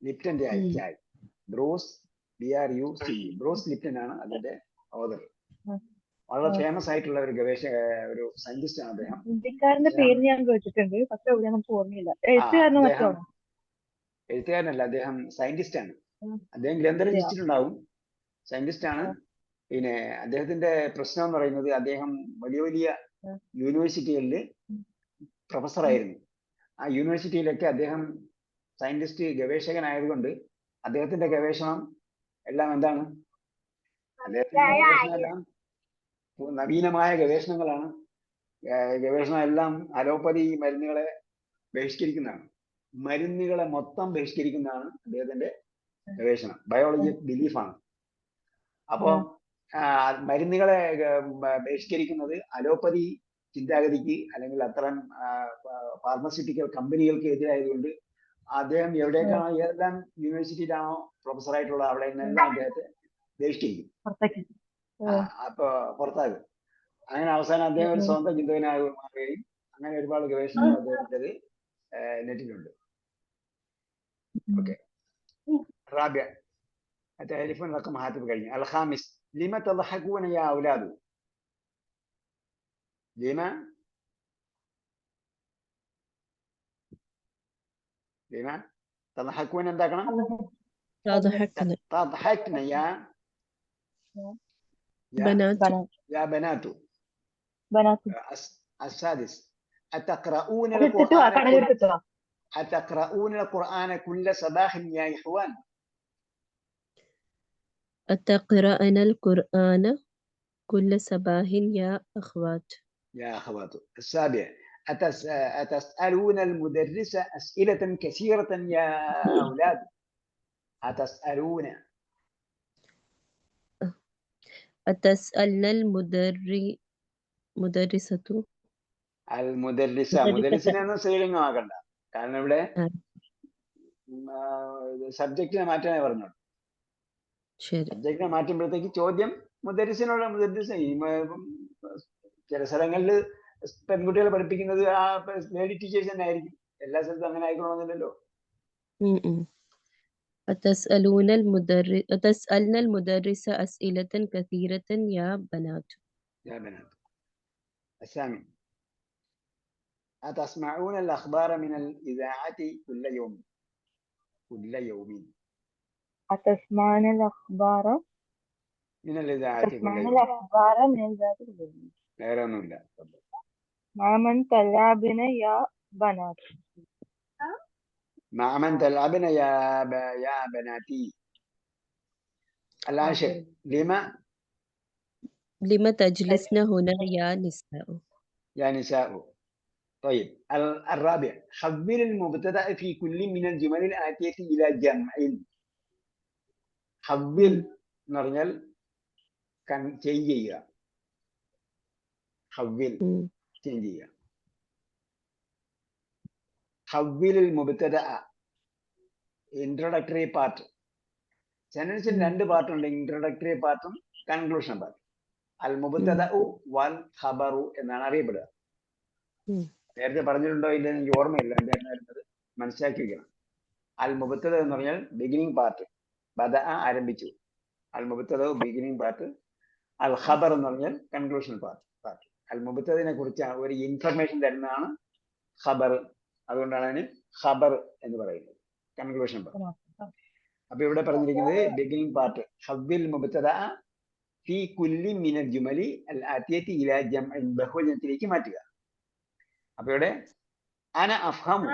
ലിപ്റ്റന്റെ ചായ. ബ്രൂസ് BRUCE ബ്രൂസ് ലിപ്റ്റൺ ആണ് അതിന്റെ ഓതർ. വളരെ ഫേമസ് ആയിട്ടുള്ള ഒരു ഒരു സയന്റിസ്റ്റ് ആണ് അദ്ദേഹം. ഇന്ത്യക്കാരന്റെ പേര് ഞാൻ കേട്ടിട്ടുണ്ട്, പക്ഷെ അവിടെ നമുക്ക് ഓർമ്മയില്ല. എഴുത്തുകാരനല്ല, അദ്ദേഹം സയന്റിസ്റ്റ് ആണ്. അദ്ദേഹം ഗ്രന്ഥം രചിച്ചിട്ടുണ്ടാവും. സയന്റിസ്റ്റ് ആണ്. പിന്നെ അദ്ദേഹത്തിന്റെ പ്രശ്നം എന്ന് പറയുന്നത് അദ്ദേഹം വലിയ വലിയ യൂണിവേഴ്സിറ്റികളിൽ പ്രൊഫസറായിരുന്നു. ആ യൂണിവേഴ്സിറ്റിയിലൊക്കെ അദ്ദേഹം സയന്റിസ്റ്റ് ഗവേഷകനായതുകൊണ്ട് അദ്ദേഹത്തിന്റെ ഗവേഷണം എല്ലാം എന്താണ്? അദ്ദേഹത്തിന്റെ ഗവേഷണം എല്ലാം നവീനമായ ഗവേഷണങ്ങളാണ്. ഗവേഷണം എല്ലാം അലോപ്പതി മരുന്നുകളെ ബഹിഷ്കരിക്കുന്നതാണ്. മരുന്നുകളെ മൊത്തം ബഹിഷ്കരിക്കുന്നതാണ് അദ്ദേഹത്തിന്റെ ഗവേഷണം. ബയോളജി ഓഫ് ബിലീഫാണ്. അപ്പോ മരുന്നുകളെ ബഹിഷ്കരിക്കുന്നത് അലോപ്പതി ചിന്താഗതിക്ക് അല്ലെങ്കിൽ അത്തരം ഫാർമസ്യൂട്ടിക്കൽ കമ്പനികൾക്ക് എതിരായതുകൊണ്ട് അദ്ദേഹം എവിടേക്കാണോ ഏതെല്ലാം യൂണിവേഴ്സിറ്റിയിലാണോ പ്രൊഫസറായിട്ടുള്ളത് അവിടെ നിന്നെല്ലാം അദ്ദേഹത്തെ ബഹിഷ്കരിക്കും. അപ്പൊ പുറത്താകും. അങ്ങനെ അവസാനം അദ്ദേഹം ഒരു സ്വന്തം ചിന്തകനാകുകയും അങ്ങനെ ഒരുപാട് ഗവേഷണങ്ങൾ അദ്ദേഹത്തിൻ്റെത് നെറ്റിലുണ്ട്. ഓക്കെ. റാബിയ تعرفون رقم هاتف കഴിഞ്ഞു. الخامس لما تضحكون يا أولاد؟ لما تضحكون എന്താക്കണം? تضحكن يا بنات. يا بنات. السادس أتقرؤون القرآن كل صباح يا إخوان؟ أتقرأنا القرآن كل صباح يا أخوات؟ يا أخوات. السابع أتسألون المدرس أسئلة كثيرة يا أولاد؟ أتسألنا മുദരിസിനെ ഒന്നും സ്ത്രീലിംഗം ആക്കണ്ട. കാരണം ഇവിടെ സബ്ജക്റ്റിനെ മാറ്റാനേ പറഞ്ഞോളൂ. സബ്ജക്റ്റിനെ മാറ്റുമ്പോഴത്തേക്ക് ചോദ്യം മുദരിസിനോട് ചില സ്ഥലങ്ങളിൽ പെൺകുട്ടികളെ പഠിപ്പിക്കുന്നത് ആ ലേഡി ടീച്ചേഴ്സ് തന്നെ ആയിരിക്കും. എല്ലാ സ്ഥലത്തും അങ്ങനെ ആയിക്കണമെന്നില്ലല്ലോ. أتسألنا المدرس أسئلة كثيرة يا بنات؟ الثامن أتسمعون الأخبار من الإذاعة كل يوم؟ أتسمعون الأخبار من الإذاعة كل يوم؟ غير أنه مع من تلعبن يا بنات؟ مع من تلعبن يا بناتي. العاشر لما تجلسن هنا يا نساء؟ طيب. الرابع حول المبتدأ في كل من الجمل الآتية إلى جمع. حول نرجل كان تيجي حول تيجي حول المبتدأ introductory part. സെന്റൻസിൽ രണ്ട് പാർട്ട് ഉണ്ട്, ഇൻട്രൊഡക്ടറി പാർട്ടും കൺക്ലൂഷൻ പാർട്ടും. അൽ മുബ്തദഉ വൽ ഖബറു എന്നാണ് അറിയപ്പെടുക. നേരത്തെ പറഞ്ഞിട്ടുണ്ടോ ഇല്ലെന്ന് എനിക്ക് ഓർമ്മയില്ല, എന്തായിരുന്നത് മനസ്സിലാക്കി വെക്കണം. അൽ മുബ്തദ എന്ന് പറഞ്ഞാൽ ബിഗിനിങ് പാർട്ട്, ബദഅ ആരംഭിച്ചു. അൽ മുബ്തദ ബിഗിനിങ് പാർട്ട്. അൽ ഖബർ എന്ന് പറഞ്ഞാൽ കൺക്ലൂഷൻ പാർട്ട്. അൽ മുബ്തദിനെ കുറിച്ച് ഒരു ഇൻഫർമേഷൻ തരുന്നതാണ് ഖബർ. അതുകൊണ്ടാണ് അതിന് ഖബർ എന്ന് പറയുന്നത്, കൺക്ലൂഷൻ പാർട്ട്. അപ്പൊ ഇവിടെ പറഞ്ഞിരിക്കുന്നത് ബിഗിനിങ് പാർട്ട് ഹവ്വിൽ മുബ്തദ ഫി കുല്ലി മിനൽ ജുമലി അൽ ആതിയതി ഇലാ ജംഇൻ ബഹുവചനത്തിലേക്ക് മാറ്റുക. അപ്പൊ ഇവിടെ അന അഫ്ഹമു,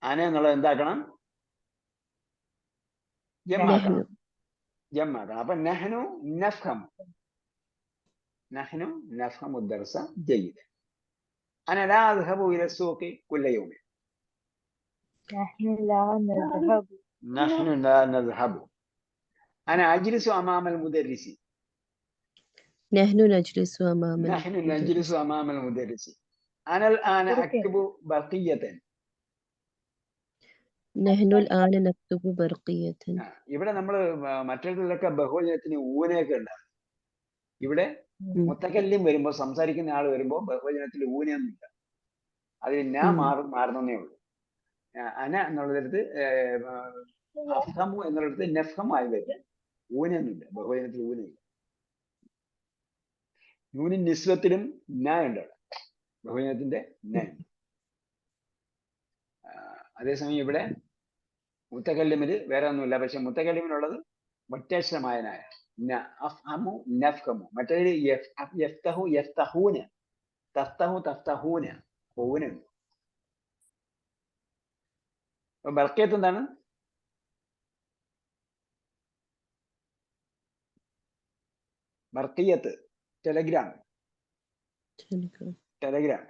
അന എന്നുള്ളത് എന്താക്കണം? ജമാക്കണം, ജമാക്കണം. അപ്പൊ നഹ്നു നഫ്ഹമു, നഹ്നു നഫ്ഹമു ദർസ ജയ്യിദൻ. അന ലാ അദ്ഹബു ഇല സൂഖി കുല്ല യൗമിൻ, نحن لا نذهب നഹ്നു ലാ നദ്ഹബു. അന അജ്ലിസു അമാമൽ മുദർരിസി, نحن نجلس أمام നഹ്നു المدرس. നജ്ലിസു അമാമൽ മുദർരിസി. അന الآن أكتب برقية. نحن الآن نكتب برقية. ഇവിടെ നമ്മൾ മറ്റൊരിടത്തൊക്കെ ബഹുവചനത്തിന് ഊനയൊക്കെ ഉണ്ടാകും. ഇവിടെ മുത്തക്കല്ലിം വരുമ്പോൾ, സംസാരിക്കുന്ന ആൾ വരുമ്പോൾ ബഹുവചനത്തിൽ ഊനയൊന്നുമില്ല. അതിൽ മാറുന്നേ ഉള്ളൂ. അന എന്നുള്ളടത്ത് അഫ്ഹമു എന്നുള്ളടത്ത് നഫ്ഹമായി വരും. ഊനൊന്നുമില്ല, ബഹുവചനത്തിൽ ഊനയില്ല. നൂനിൻ നിസ്വത്തിലും ന ഉണ്ട് അവിടെ, ബഹുവചനത്തിന്റെ ന. അതേസമയം ഇവിടെ മുത്തക്കല്ലിമില് വേറെ ഒന്നുമില്ല. പക്ഷെ മുത്തക്കല്ലിമിനുള്ളത് ഒറ്റക്ഷരമായ നായ അഫ്ഹമു നഫ്ഹമു. മറ്റേത് യഫ്തഹു യഫ്തഹൂന, തഫ്തഹു തഫ്തഹൂന, ഊനുണ്ട്. അപ്പൊ ബർക്കത്ത് എന്താണ്? ബർക്കിയത്ത് ടെലഗ്രാം. ടെലഗ്രാം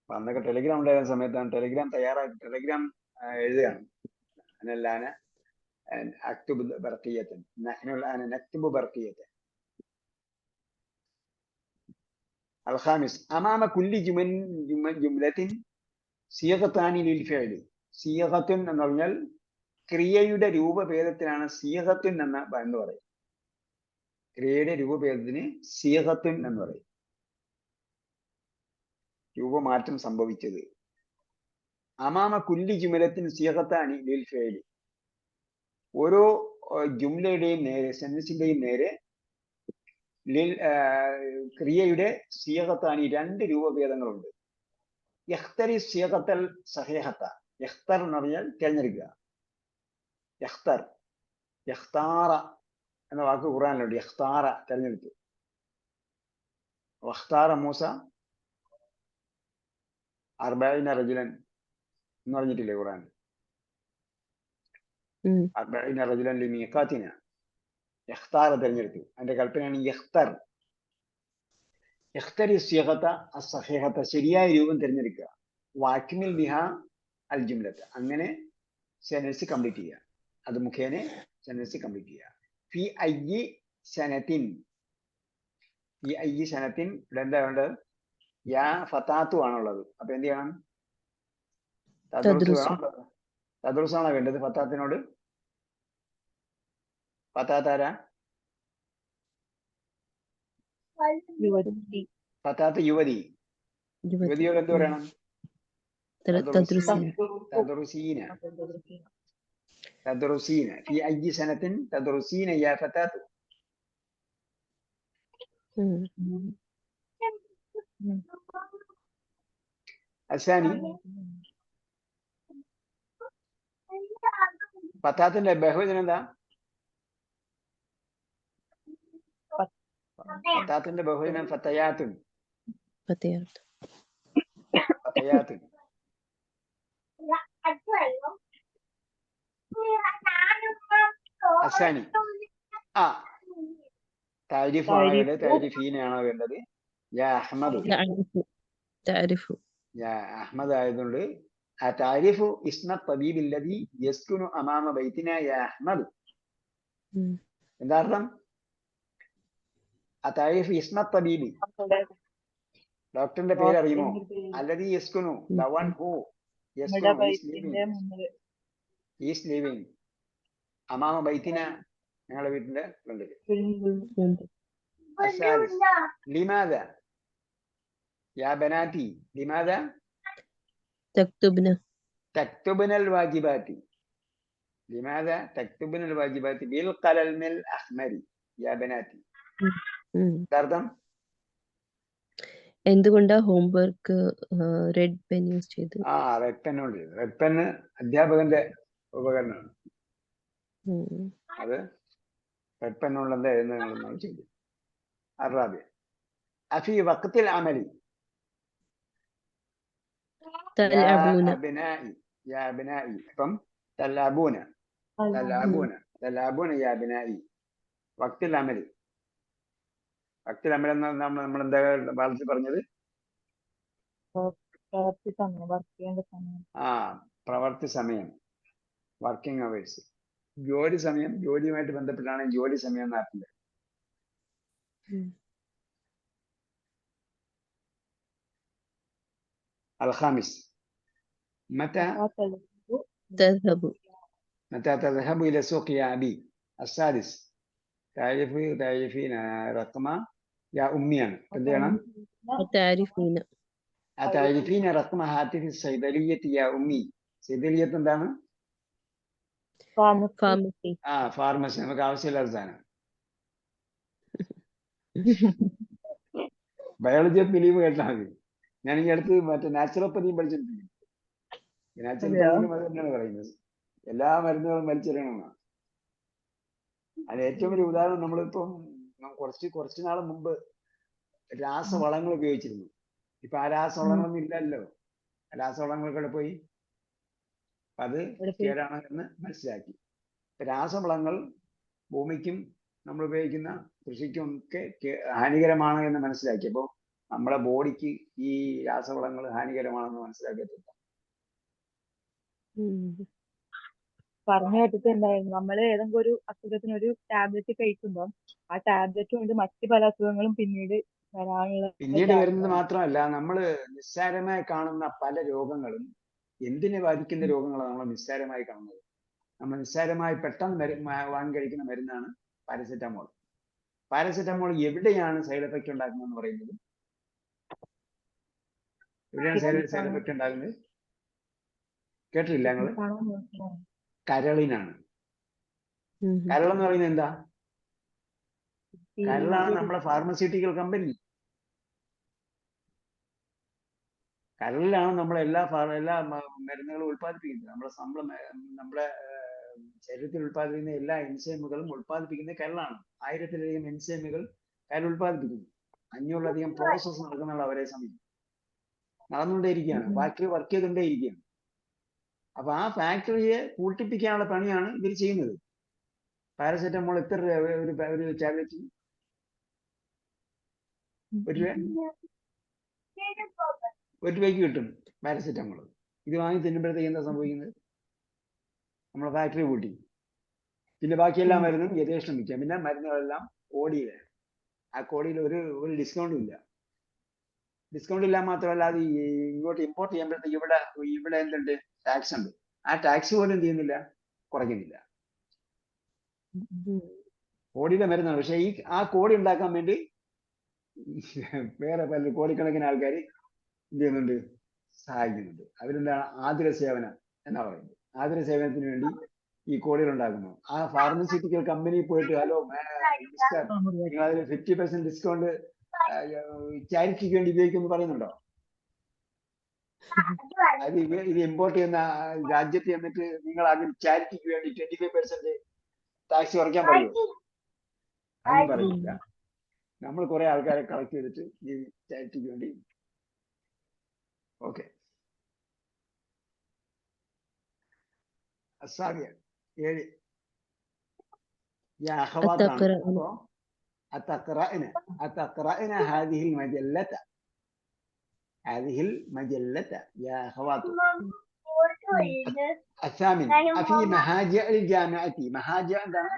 അന്നൊക്കെ ടെലഗ്രാം ഉണ്ടായിരുന്ന സമയത്താണ് ടെലഗ്രാം തയ്യാറാക്കി ടെലഗ്രാം എഴുതുകയാണ്. അനല്ലാന അക്തുബ് ബർക്കിയത്ത്, നഹ്നുൽ ആന നക്തുബു ബർക്കിയത്ത്. الخامس أمام كل جملة صيغتان للفعل. സീഗത്തുൻ എന്ന് പറഞ്ഞാൽ ക്രിയയുടെ രൂപഭേദത്തിനാണ് സീഗത്തുൻ എന്ന് പറയും. ക്രിയയുടെ രൂപഭേദത്തിന് സീഗത്തുൻ എന്ന് പറയും, രൂപമാറ്റം സംഭവിച്ചത്. അമാമ കുല്ലി ജുമലത്തിൻ സീഗത്താനി ലിൽ ഫിഅലി. ഓരോ ജുംലയുടെയും നേരെ, സെന്റൻസിന്റെയും നേരെ ക്രിയയുടെ സീഗത്താനി രണ്ട് രൂപഭേദങ്ങളുണ്ട്. യഖ്തരി സീഗത്തൽ സഹീഹത്ത. യഖ്തർ എന്ന് പറഞ്ഞാൽ തിരഞ്ഞെടുക്കുക. യഖ്തർ, യഖ്താറ എന്ന വാക്ക് ഖുർആനിലുണ്ട്. യഖ്താറ തിരഞ്ഞെടുത്തു. വഖ്താറ മൂസ 40 റജുലൻ എന്ന് പറഞ്ഞിട്ടില്ലേ ഖുർആൻ? 40 റജുലൻ ലിമീഖാത്തിന. യഖ്താറ തിരഞ്ഞെടുത്തു, അതിന്റെ കൽപ്പനയാണ് യഖ്തർ. യഖ്തരി സിയഗത അസ്സഹീഹത, ശരിയായ രൂപം തിരഞ്ഞെടുക്കുക. വാക്മിൽ ബിഹ അൽ ജുംലത, അങ്ങനെ സെന്റൻസ് കംപ്ലീറ്റ് ചെയ്യുക. അത് മുഖേന സെന്റൻസ് കംപ്ലീറ്റ് ചെയ്യുക. ഫി അയ്യി സനത്തിൻ, ഈ അയ്യി സനത്തിൻ ഇവിടെ എന്താ വേണ്ടത്? യാ ഫതാത്തു ആണുള്ളത്. അപ്പൊ എന്ത് ചെയ്യണം? തദ്റുസാണോ വേണ്ടത് ഫത്താത്തിനോട്? ഫത്താത്താരാ? ഫത്താത്ത് യുവതി. യുവതിയോട് എന്ത് പറയണം? തദ്റുസീന. തദ്റുസീന. ഫി അയ്യി സനത്തിൻ തദ്റുസീന യാ ഫതാത്തു. അസാനി, ഫത്താത്തിന്റെ ബഹുവചനം എന്താ? ഫത്താത്തിന്റെ ബഹുവചനം ഫത്തയാത്തുൻ. ഫത്തയാത്തുൻ. അസാനി താരിഫ് ആണോ വേണ്ടത്? താരിഫീനാണോ വേണ്ടത്? യാ അഹ്മദ്. യാ അഹ്മദ് ആയതുകൊണ്ട് ആ താരിഫു ഇസ്മ തബീബ് അല്ലദീ യസ്കുനു അമാമ ബൈതിന യാ അഹ്മദ്. എന്താ അർത്ഥം? ആ താരിഫ് ഇസ്മ തബീബ്, ഡോക്ടറിന്റെ പേര് അറിയുമോ? അല്ലദീ യസ്കുനു, the one who യസ്കുനു, ഈസ് ലിവിംഗ് അമാമ ബൈതിന, ഞങ്ങളുടെ വീട്ടിന്റെ ഫ്രണ്ടിൽ. ലിമാദ യാ ബനാതി, ലിമാദ തക്തുബ്നൽ വാജിബാതി. ലിമാദ തക്തുബ്നൽ വാജിബാതി ബിൽ ഖലമിൽ അഹ്മരി യാ ബനാതി. അർത്ഥം എന്തുകൊണ്ടാ ഹോംവർക്ക് റെഡ് പെൻ യൂസ് ചെയ്ത്? റെഡ് പെൻ കൊണ്ട്. റെഡ് പെൻ അധ്യാപകന്റെ ഉപകരണമാണ്. അത് പെട്ടെന്നുള്ള എന്താ എഴുതുന്നതെന്നാണ് ചോദ്യം. الرابع أفي وقت العمل يا تلعبون أبنائي يا أبنائي അപ്പം تلعبون تلعبون تلعبون يا أبنائي وقت العمل وقت العمل എന്ന് നമ്മൾ എന്താ ബാലൻസ് പറഞ്ഞത്? പ്രവൃത്തി സമയം, വർക്ക് ചെയ്യേണ്ട സമയം. പ്രവർത്തി സമയം, വർക്കിംഗ് അവേഴ്സ്. ജോലി സമയം, ജോലിയുമായിട്ട് ബന്ധപ്പെട്ടാണ് ജോലി സമയം എന്നാക്കുന്നത്. الخامس متى تذهب تذهب إلى السوق يا أبي؟ السادس تعرفين رقم يا أمي എന്താണ്? تعرفين تعرفين رقم هاتف الصيدلية يا أمي? صيدلية എന്താണ്? فارماسي ഫാർമസി. നമുക്ക് ആവശ്യമില്ലാത്ത സാധനം. ബയോളജി ഓഫ് ബിലീവ് കേട്ടാൽ മതി. ഞാൻ ഈ അടുത്ത് മറ്റേ നാച്ചുറോപ്പതിയും പഠിച്ചിട്ടുണ്ട്. നാച്ചുറോപ്പതിയിലും അത് തന്നെയാണ് പറയുന്നത്, എല്ലാ മരുന്നുകളും വലിച്ചെറിയണമെന്നാണ്. അതിന് ഏറ്റവും വലിയ ഉദാഹരണം, നമ്മളിപ്പം കുറച്ച് നാൾ മുമ്പ് രാസവളങ്ങൾ ഉപയോഗിച്ചിരുന്നു. ഇപ്പൊ ആ രാസവളങ്ങളൊന്നും ഇല്ലല്ലോ. രാസവളങ്ങൾക്കൂടെ പോയി അത് കേടാണ് എന്ന് മനസ്സിലാക്കി. രാസവളങ്ങൾ ഭൂമിക്കും നമ്മൾ ഉപയോഗിക്കുന്ന കൃഷിക്കും ഒക്കെ ഹാനികരമാണ് എന്ന് മനസ്സിലാക്കിയപ്പോൾ നമ്മുടെ ബോഡിക്ക് ഈ രാസവളങ്ങൾ ഹാനികരമാണെന്ന് മനസ്സിലാക്കിയിട്ടില്ല. പറഞ്ഞു കേട്ടിട്ടുണ്ടായിരുന്നു, നമ്മൾ ഏതെങ്കിലും ഒരു അസുഖത്തിന് ഒരു ടാബ്ലറ്റ് കഴിക്കുമ്പോൾ ആ ടാബ്ലറ്റ് കൊണ്ട് മറ്റു പല അസുഖങ്ങളും പിന്നീട് വരുന്നത് മാത്രമല്ല, നമ്മൾ നിസ്സാരമായി കാണുന്ന പല രോഗങ്ങളും എന്തിനെ ബാധിക്കുന്ന രോഗങ്ങളാണ് നമ്മൾ നിസ്സാരമായി കാണുന്നത്. നമ്മൾ നിസ്സാരമായി പെട്ടെന്ന് വാങ്ങി കഴിക്കുന്ന മരുന്നാണ് പാരസെറ്റമോൾ. പാരസെറ്റമോൾ എവിടെയാണ് സൈഡ് എഫക്റ്റ് ഉണ്ടാക്കുന്നതെന്ന് പറയുന്നത്? എവിടെയാണ് സൈഡ് എഫക്റ്റ് ഉണ്ടാകുന്നത്? കേട്ടിട്ടില്ല ഞങ്ങള്? കരളിനാണ്. കരളെന്ന് പറയുന്നത് എന്താ? കരളാണ് നമ്മളെ ഫാർമസ്യൂട്ടിക്കൽ കമ്പനി. കരളിലാണ് നമ്മൾ എല്ലാ മരുന്നുകളും ഉത്പാദിപ്പിക്കുന്നത്. നമ്മുടെ ശരീരത്തിൽ ഉത്പാദിപ്പിക്കുന്ന എല്ലാ എൻസൈമുകളും ഉത്പാദിപ്പിക്കുന്നത് കരളാണ്. 1000-ലധികം എൻസൈമുകൾ കരൾ ഉത്പാദിപ്പിക്കുന്നു. 500-ലധികം പ്രോസസ്സ് നടക്കുന്നുള്ള ഒരേ സമയം നടന്നുകൊണ്ടേയിരിക്കുകയാണ്. Factory work ചെയ്തുകൊണ്ടേയിരിക്കുകയാണ്. അപ്പൊ ആ ഫാക്ടറിയെ കൂട്ടിപ്പിക്കാനുള്ള പണിയാണ് ഇവർ ചെയ്യുന്നത്. പാരസെറ്റമോൾ എത്ര രൂപ ഒരു ടാബ്ലറ്റ്? 1 രൂപയ്ക്ക് കിട്ടും പാരസെറ്റമോൾ. ഇത് വാങ്ങി തിന്നുമ്പോഴത്തേക്ക് എന്താ സംഭവിക്കുന്നത്? നമ്മളെ ഫാക്ടറി കൂട്ടി. പിന്നെ ബാക്കിയെല്ലാം മരുന്നും യഥേഷ്ടം വിൽക്കാം. പിന്നെ മരുന്നുകളെല്ലാം കോടിയിലാണ്. ആ കോടിയിൽ ഒരു ഡിസ്കൗണ്ടും ഇല്ല. ഡിസ്കൗണ്ട് ഇല്ല മാത്രമല്ല, അത് ഇങ്ങോട്ട് ഇമ്പോർട്ട് ചെയ്യുമ്പോഴത്തേക്ക് ഇവിടെ എന്തുണ്ട്? ടാക്സ് ഉണ്ട്. ആ ടാക്സ് പോലും എന്ത് ചെയ്യുന്നില്ല, കുറയ്ക്കുന്നില്ല. കോടിയുടെ മരുന്നാണ്. പക്ഷെ ആ കോടി ഉണ്ടാക്കാൻ വേണ്ടി വേറെ പല കോടിക്കണക്കിന് ആൾക്കാർ എന്ത് ചെയ്യുന്നുണ്ട്? സഹായിക്കുന്നുണ്ട്. അവരെന്താണ്? ആതുര സേവനം എന്നാ പറയുന്നത്. ആതുര സേവനത്തിന് വേണ്ടി ഈ കോടികൾ ഉണ്ടാക്കുന്നു. ആ ഫാർമസ്യൂട്ടിക്കൽ കമ്പനി പോയിട്ട്, ഹലോ മിസ്റ്റർ, നിങ്ങൾ അതിൽ 50% ഡിസ്കൗണ്ട് ചാരിറ്റിക്ക് വേണ്ടി ഉപയോഗിക്കുമെന്ന് പറയുന്നുണ്ടോ? അത് ഇത് ഇമ്പോർട്ട് ചെയ്യുന്ന രാജ്യത്ത് എന്നിട്ട് നിങ്ങൾ അതിൽ ചാരിറ്റിക്ക് വേണ്ടി 25% ടാക്സ് കുറയ്ക്കാൻ പറയുമോ? അതും പറയില്ല. നമ്മൾ കുറെ ആൾക്കാരെ കളക്ട് ചെയ്തിട്ട് ഈ ചാരിറ്റിക്ക് വേണ്ടി. ഓക്കെ, അസാബിയ 7. يا أخواتنا أتقرأنا هذه المجلة يا أخوات. الثامن أفي مهاجع الجامعة. مهاجع عندنا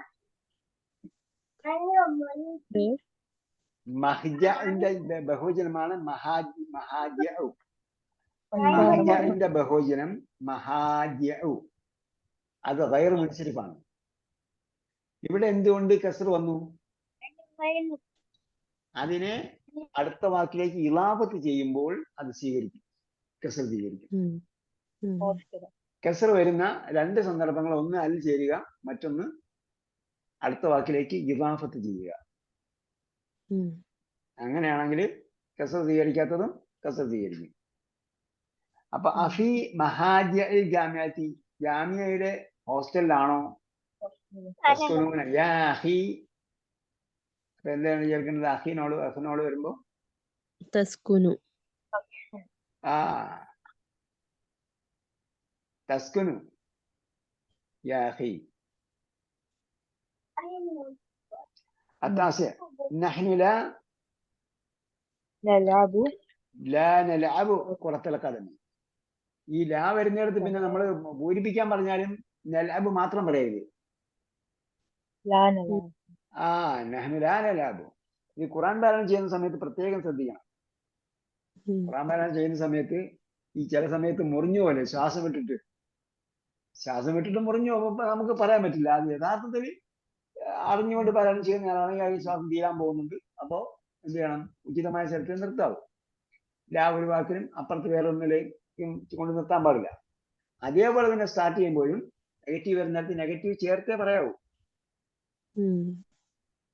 مهجع عند بهوجن معنى مهاجع. مهجع عند بهوجنم مهاجع. അത് ഗൈർ മുൻസരിഫാണ്. ഇവിടെ എന്തുകൊണ്ട് കസ്ർ വന്നു? അതിനെ അടുത്ത വാക്കിലേക്ക് ഇളാഫത്ത് ചെയ്യുമ്പോൾ അത് സ്വീകരിക്കും, കസ്ർ സ്വീകരിക്കും. കസ്ർ വരുന്ന 2 സന്ദർഭങ്ങൾ, ഒന്ന് അതിൽ ചേരുക, മറ്റൊന്ന് അടുത്ത വാക്കിലേക്ക് ഇളാഫത്ത് ചെയ്യുക. അങ്ങനെയാണെങ്കിൽ കസ്ർ സ്വീകരിക്കാത്തതും കസ്ർ സ്വീകരിക്കും. അപ്പൊ അഫി മഹാജിഅൽ ജാമിഅത്തി, ജാമിയയുടെ ഹോസ്റ്റലിലാണോ? തസ്കുനൂന യാ അഖി. അപ്പൊ എന്താണ് ചേർക്കുന്നത്? അഖിനോട് വരുമ്പോ تسكن ആ തസ്കുനു യാ അഖി. التاسع نحن نلعب لا نلعب كرة القدم. ഈ ലാ വരുന്നിടത്ത് പിന്നെ നമ്മൾ പൂരിപ്പിക്കാൻ പറഞ്ഞാലും നൽഅബ് മാത്രം പറയരുത്. لا نلعب ആ നഹ്നു ലാ നൽഅബ്. ഈ ഖുർആൻ പാരായണം ചെയ്യുന്ന സമയത്ത് പ്രത്യേകം ശ്രദ്ധിക്കണം. ഖുർആൻ പാരായണം ചെയ്യുന്ന സമയത്ത് ഈ ചില സമയത്ത് മുറിഞ്ഞു പോലെ ശ്വാസം വിട്ടിട്ട് മുറിഞ്ഞു പോകുമ്പോ നമുക്ക് പറയാൻ പറ്റില്ല. അത് യഥാർത്ഥത്തിൽ അറിഞ്ഞുകൊണ്ട് പാരായണം ചെയ്യുന്ന ആളാണെങ്കിൽ ആ ശ്വാസം തീരാൻ പോകുന്നുണ്ട്. അപ്പോ എന്ത് ചെയ്യണം? ഉചിതമായ സ്ഥലത്ത് നിർത്താവും. ലാ ഒരു വാക്കിനും അപ്പുറത്ത് വേറെ ഒന്നിലേക്കും കൊണ്ട് നിർത്താൻ പാടില്ല. അതേപോലെ തന്നെ സ്റ്റാർട്ട് ചെയ്യുമ്പോഴും നെഗറ്റീവ് വരുന്നിടത്ത് നെഗറ്റീവ് ചേർത്തേ പറയാവൂ.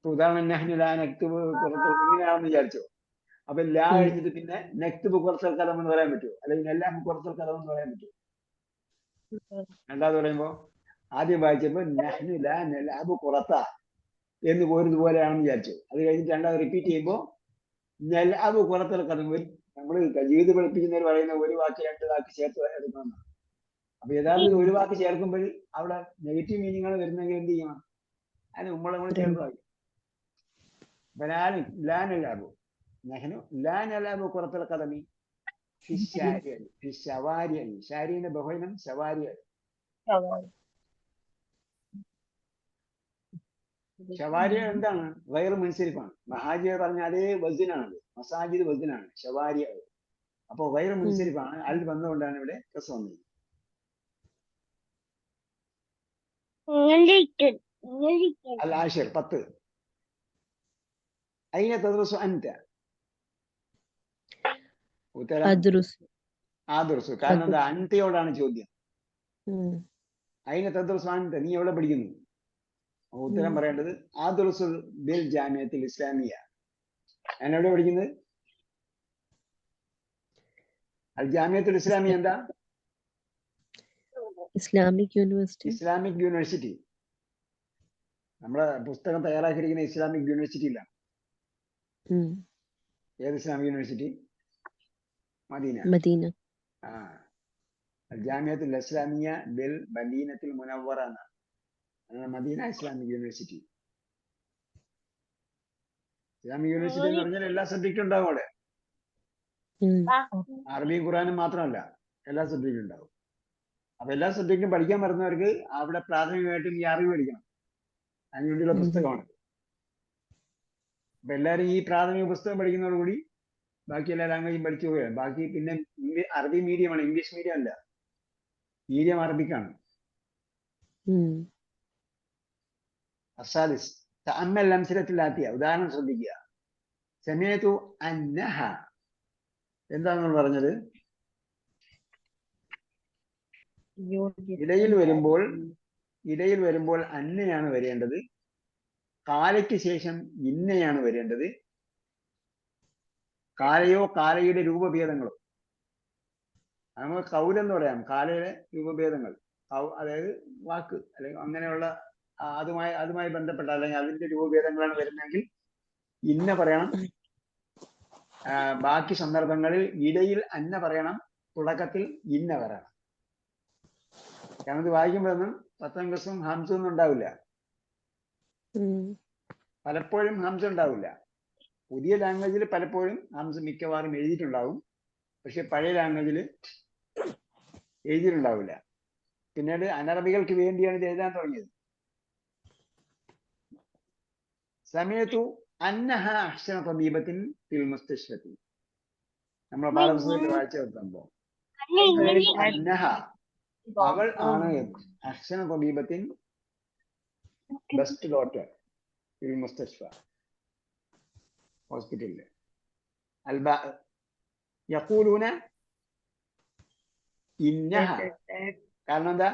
ഉദാഹരണം നഹ്നു ലാ നക്തുബു ഇങ്ങനെയാണെന്ന് വിചാരിച്ചോ. അപ്പൊ ലാ കഴിഞ്ഞിട്ട് പിന്നെ നക്തുബു ഖുറത്തൽ ഖലം എന്ന് പറയാൻ പറ്റുമോ? അല്ലെങ്കിൽ നെല്ലാം ഖുറത്തൽ ഖലം എന്ന് പറയാൻ പറ്റുമോ? രണ്ടാമത് പറയുമ്പോ ആദ്യം വായിച്ചപ്പോ നഹ്നു ലാ നൽഅബു ഖുറത്ത എന്ന് പോരുന്നതുപോലെയാണെന്ന് വിചാരിച്ചു. അത് കഴിഞ്ഞിട്ട് രണ്ടാമത് റിപ്പീറ്റ് ചെയ്യുമ്പോ നൽഅബു ഖുറത്തൽ ഖലം. നമ്മൾ ജീവിത പഠിപ്പിക്കുന്നവർ പറയുന്ന ഒരു വാക്ക് രണ്ട് വാക്ക് ചേർത്ത് എടുക്കണം. അപ്പൊ യഥാർത്ഥത്തിൽ ഒരു വാക്ക് ചേർക്കുമ്പോൾ അവിടെ നെഗറ്റീവ് മീനിങ്ങാണ് വരുന്നെങ്കിൽ എന്ത് ചെയ്യണം? അതിന് മുമ്പ് നമ്മൾ ചേർത്ത് വായിക്കും. ലാ നൽഅബു നഹ്നു ലാ നൽഅബു ഖുറത്തൽ ഖദമി ഫി ശവാരിഇ. ശാരിന്റെ ബഹുവചനം ശവാരിഇ. ശവാരി എന്താണ്? ഗൈർ മുൻസരിഫാണ്. മഹാജിയ പറഞ്ഞ അതേ വസ്നാണ്. മസാജിദ് വസ്നാണ് ശവാരി. അപ്പൊ ഗൈർ മുൻസരിഫാണ്. അതിൽ വന്നുകൊണ്ടാണ് ഇവിടെ കസ് വന്നത്. العاشر 10 أين تدرس أنت؟ ഉത്തരം ആദർസു. കാരണം എന്താ? അൻതയോടാണ് ചോദ്യം. അയിന തദ്റസു അൻത, നീ എവിടെ പഠിക്കുന്നു? ഉത്തരം പറയേണ്ടത് ആദർസുൽ ബിൽ ജാമിഅത്തുൽ ഇസ്ലാമിയ. ഞാൻ എവിടെ പഠിക്കുന്നത്? അൽ ജാമിഅത്തുൽ ഇസ്ലാമിയ എന്താ? Islamic university. നമ്മുടെ പുസ്തകം തയ്യാറാക്കിയിരിക്കുന്ന ഇസ്ലാമിക് യൂണിവേഴ്സിറ്റിയിലാണ്. ഏത് Islamic university? Medina. Al Jamiatul Islamiya bil Madinatul Munawwara എന്നാണ്. Medina Islamic university. Islamic university എന്ന് പറഞ്ഞാൽ എല്ലാ സബ്ജക്റ്റും ഉണ്ടാവും അവിടെ. അറബിയും ഖുറാനും മാത്രമല്ല, എല്ലാ സബ്ജക്റ്റും ഉണ്ടാവും. അപ്പൊ എല്ലാ സബ്ജക്റ്റും പഠിക്കാൻ വരുന്നവർക്ക് അവിടെ പ്രാഥമികമായിട്ടും ഈ അറിവ് പഠിക്കണം. അതിനുവേണ്ടിയുള്ള പുസ്തകമാണ്. അപ്പൊ എല്ലാവരും ഈ പ്രാഥമിക പുസ്തകം പഠിക്കുന്നതോടുകൂടി ബാക്കി എല്ലാ ലാംഗ്വേജും പഠിച്ചു പോവുകയാണ്. ബാക്കി പിന്നെ അറബി മീഡിയമാണ്, ഇംഗ്ലീഷ് മീഡിയം അല്ല. മീഡിയം അറബിക്കാണ്. അസാലിസ് തഅമ്മൽ അംസിലത്തുൽ ആതിയ. ഉദാഹരണം ശ്രദ്ധിക്കുക. സമയത്തു അന്നഹ. എന്താണ് നമ്മൾ പറഞ്ഞത്? ഇടയിൽ വരുമ്പോൾ അന്നയാണ് വരേണ്ടത്. കാലയ്ക്ക് ശേഷം ഇന്നയാണ് വരേണ്ടത്. കാലയോ കാലയുടെ രൂപഭേദങ്ങളോ. നമുക്ക് കൗലെന്ന് പറയാം. കാലയുടെ രൂപഭേദങ്ങൾ, അതായത് വാക്ക് അല്ലെങ്കിൽ അങ്ങനെയുള്ള അതുമായി ബന്ധപ്പെട്ട അല്ലെങ്കിൽ അതിന്റെ രൂപഭേദങ്ങളാണ് വരുന്നതെങ്കിൽ ഇന്ന പറയണം. ബാക്കി സന്ദർഭങ്ങളിൽ ഇടയിൽ അന്ന പറയണം, തുടക്കത്തിൽ ഇന്ന പറയണം. കാരണം ഇത് വായിക്കുമ്പോഴൊന്നും 10 ദിവസം ഹംസൊന്നും ഉണ്ടാവില്ല. പലപ്പോഴും ഹംസ ഉണ്ടാവില്ല. പുതിയ ലാംഗ്വേജിൽ പലപ്പോഴും ഹംസ മിക്കവാറും എഴുതിയിട്ടുണ്ടാവും. പക്ഷെ പഴയ ലാംഗ്വേജിൽ എഴുതിയിട്ടുണ്ടാവില്ല. പിന്നീട് അനറബികൾക്ക് വേണ്ടിയാണ് ഇത് എഴുതാൻ തുടങ്ങിയത്. സമയത്തു അന്നഹ അഹ്സന തബീബത്തിൻ ഫിൽ മുസ്തശ്ഫത്തി. നമ്മളെ പാഠപുസ്തകത്തിൽ വായിച്ച സംഭവം. അന്നഹ അവൾ ആണ് അഹ്സന തബീബത്തിൻ ബെസ്റ്റ് ഡോക്ടർ ഫിൽ മുസ്തശ്ഫ ഹോസ്പിറ്റലിൽ. യഖൂലൂന ഇന്നഹ. കാരണം എന്താ?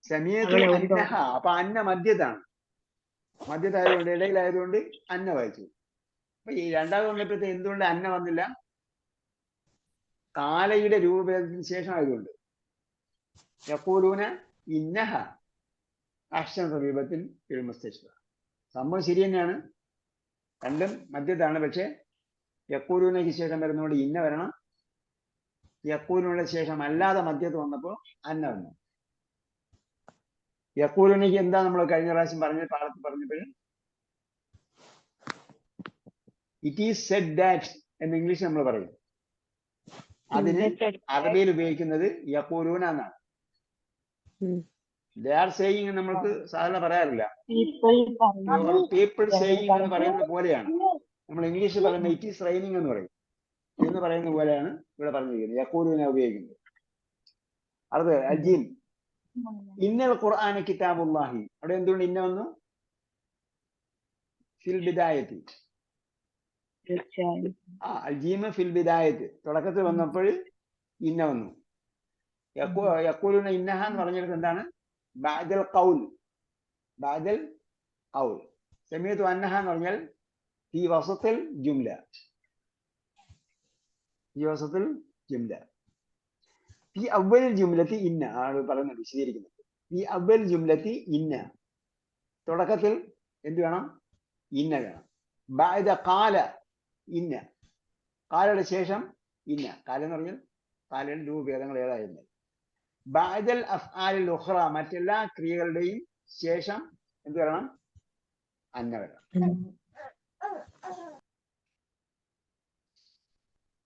സമയത്തു അന്നഹ. അപ്പൊ അന്ന മധ്യത്തായതുകൊണ്ട്, ഇടയിലായതുകൊണ്ട് അന്ന വായിച്ചു. അപ്പൊ ഈ രണ്ടാമത് വന്നപ്പോഴത്തെ എന്തുകൊണ്ട് അന്ന വന്നില്ല? കാലയുടെ രൂപഭേദത്തിന് ശേഷം ആയതുകൊണ്ട്. യഖൂലൂന ഇന്നഹ അഹ്സൻ തബീബത്തിൻ ഫിൽ മുസ്തശ്ഫ. സംഭവം ശരി തന്നെയാണ്, രണ്ടും മധ്യത്താണ്. പക്ഷെ യഖൂലൂനയ്ക്ക് ശേഷം വരുന്നതുകൊണ്ട് ഇന്ന വരണം, യഖൂലൂനയുടെ ശേഷം അല്ലാതെ മധ്യത്ത് വന്നപ്പോൾ അന്ന വന്നു. യഖൂലൂനയ്ക്ക് എന്താ നമ്മൾ കഴിഞ്ഞ പ്രാവശ്യം പാഠത്തിൽ പറഞ്ഞപ്പോഴും ഇറ്റ് ഈസ് സെഡ് ദാറ്റ് എന്ന് ഇംഗ്ലീഷ് നമ്മൾ പറയും. അതിന് അറബിയിൽ ഉപയോഗിക്കുന്നത് യഖൂലൂന എന്നാണ്. ദേ ആർ സേയിങ് നമ്മൾക്ക് സാധാരണ പറയാറില്ല, പീപ്പിൾ സേയിങ് എന്ന് പറയുന്ന പോലെയാണ്. നമ്മൾ ഇംഗ്ലീഷിൽ പറയുന്ന ഇറ്റ് ഈസ് റൈനിങ് എന്ന് പറയും, എന്ന് പറയുന്ന പോലെയാണ് ഇവിടെ പറഞ്ഞിരിക്കുന്നത്, യഖൂലൂന ഉപയോഗിക്കുന്നത്. അടുത്ത് അൽജീം. ഇന്നൽ ഖുർആന കിതാബുല്ലാഹി. അവിടെ എന്തുകൊണ്ട് ഇന്ന വന്നു? ഫിൽ ബിദായത്തി. അൽജീം ഫിൽ ബിദായത്ത്, തുടക്കത്തിൽ വന്നപ്പോൾ ഇന്ന വന്നു. യഖൂലൂന ഇന്നഹ എന്ന് പറഞ്ഞിടത്ത് എന്താണ്? ബഅദൽ ഖൗൽ. ബഅദൽ ഖൗൽ. സമീഅതു അന്നഹ എന്ന് പറഞ്ഞാൽ ഫി വസത്തിൽ ജുംല. ഫി വസത്തിൽ ജുംല. ഫി അവ്വലിൽ ജുംലത്തി ഇന്ന ആണ് പറയുന്നത്, വിശദീകരിക്കുന്നത്. ഫി അവ്വൽ ജുംലത്തി ഇന്ന, തുടക്കത്തിൽ എന്ത് വേണം? ഇന്ന വേണം. ബഅദ ഖാല ഇന്ന, ഖാലയുടെ ശേഷം ഇന്ന. ഖാല എന്ന് പറഞ്ഞാൽ ഖാലയുടെ രൂപഭേദങ്ങൾ ഏതായിരുന്നു. ബഅദൽ അഫ്ആലിൽ ഉഖ്റ, മറ്റെല്ലാ ക്രിയകളുടെയും ശേഷം എന്ത് വരണം? അന്ന വരണം.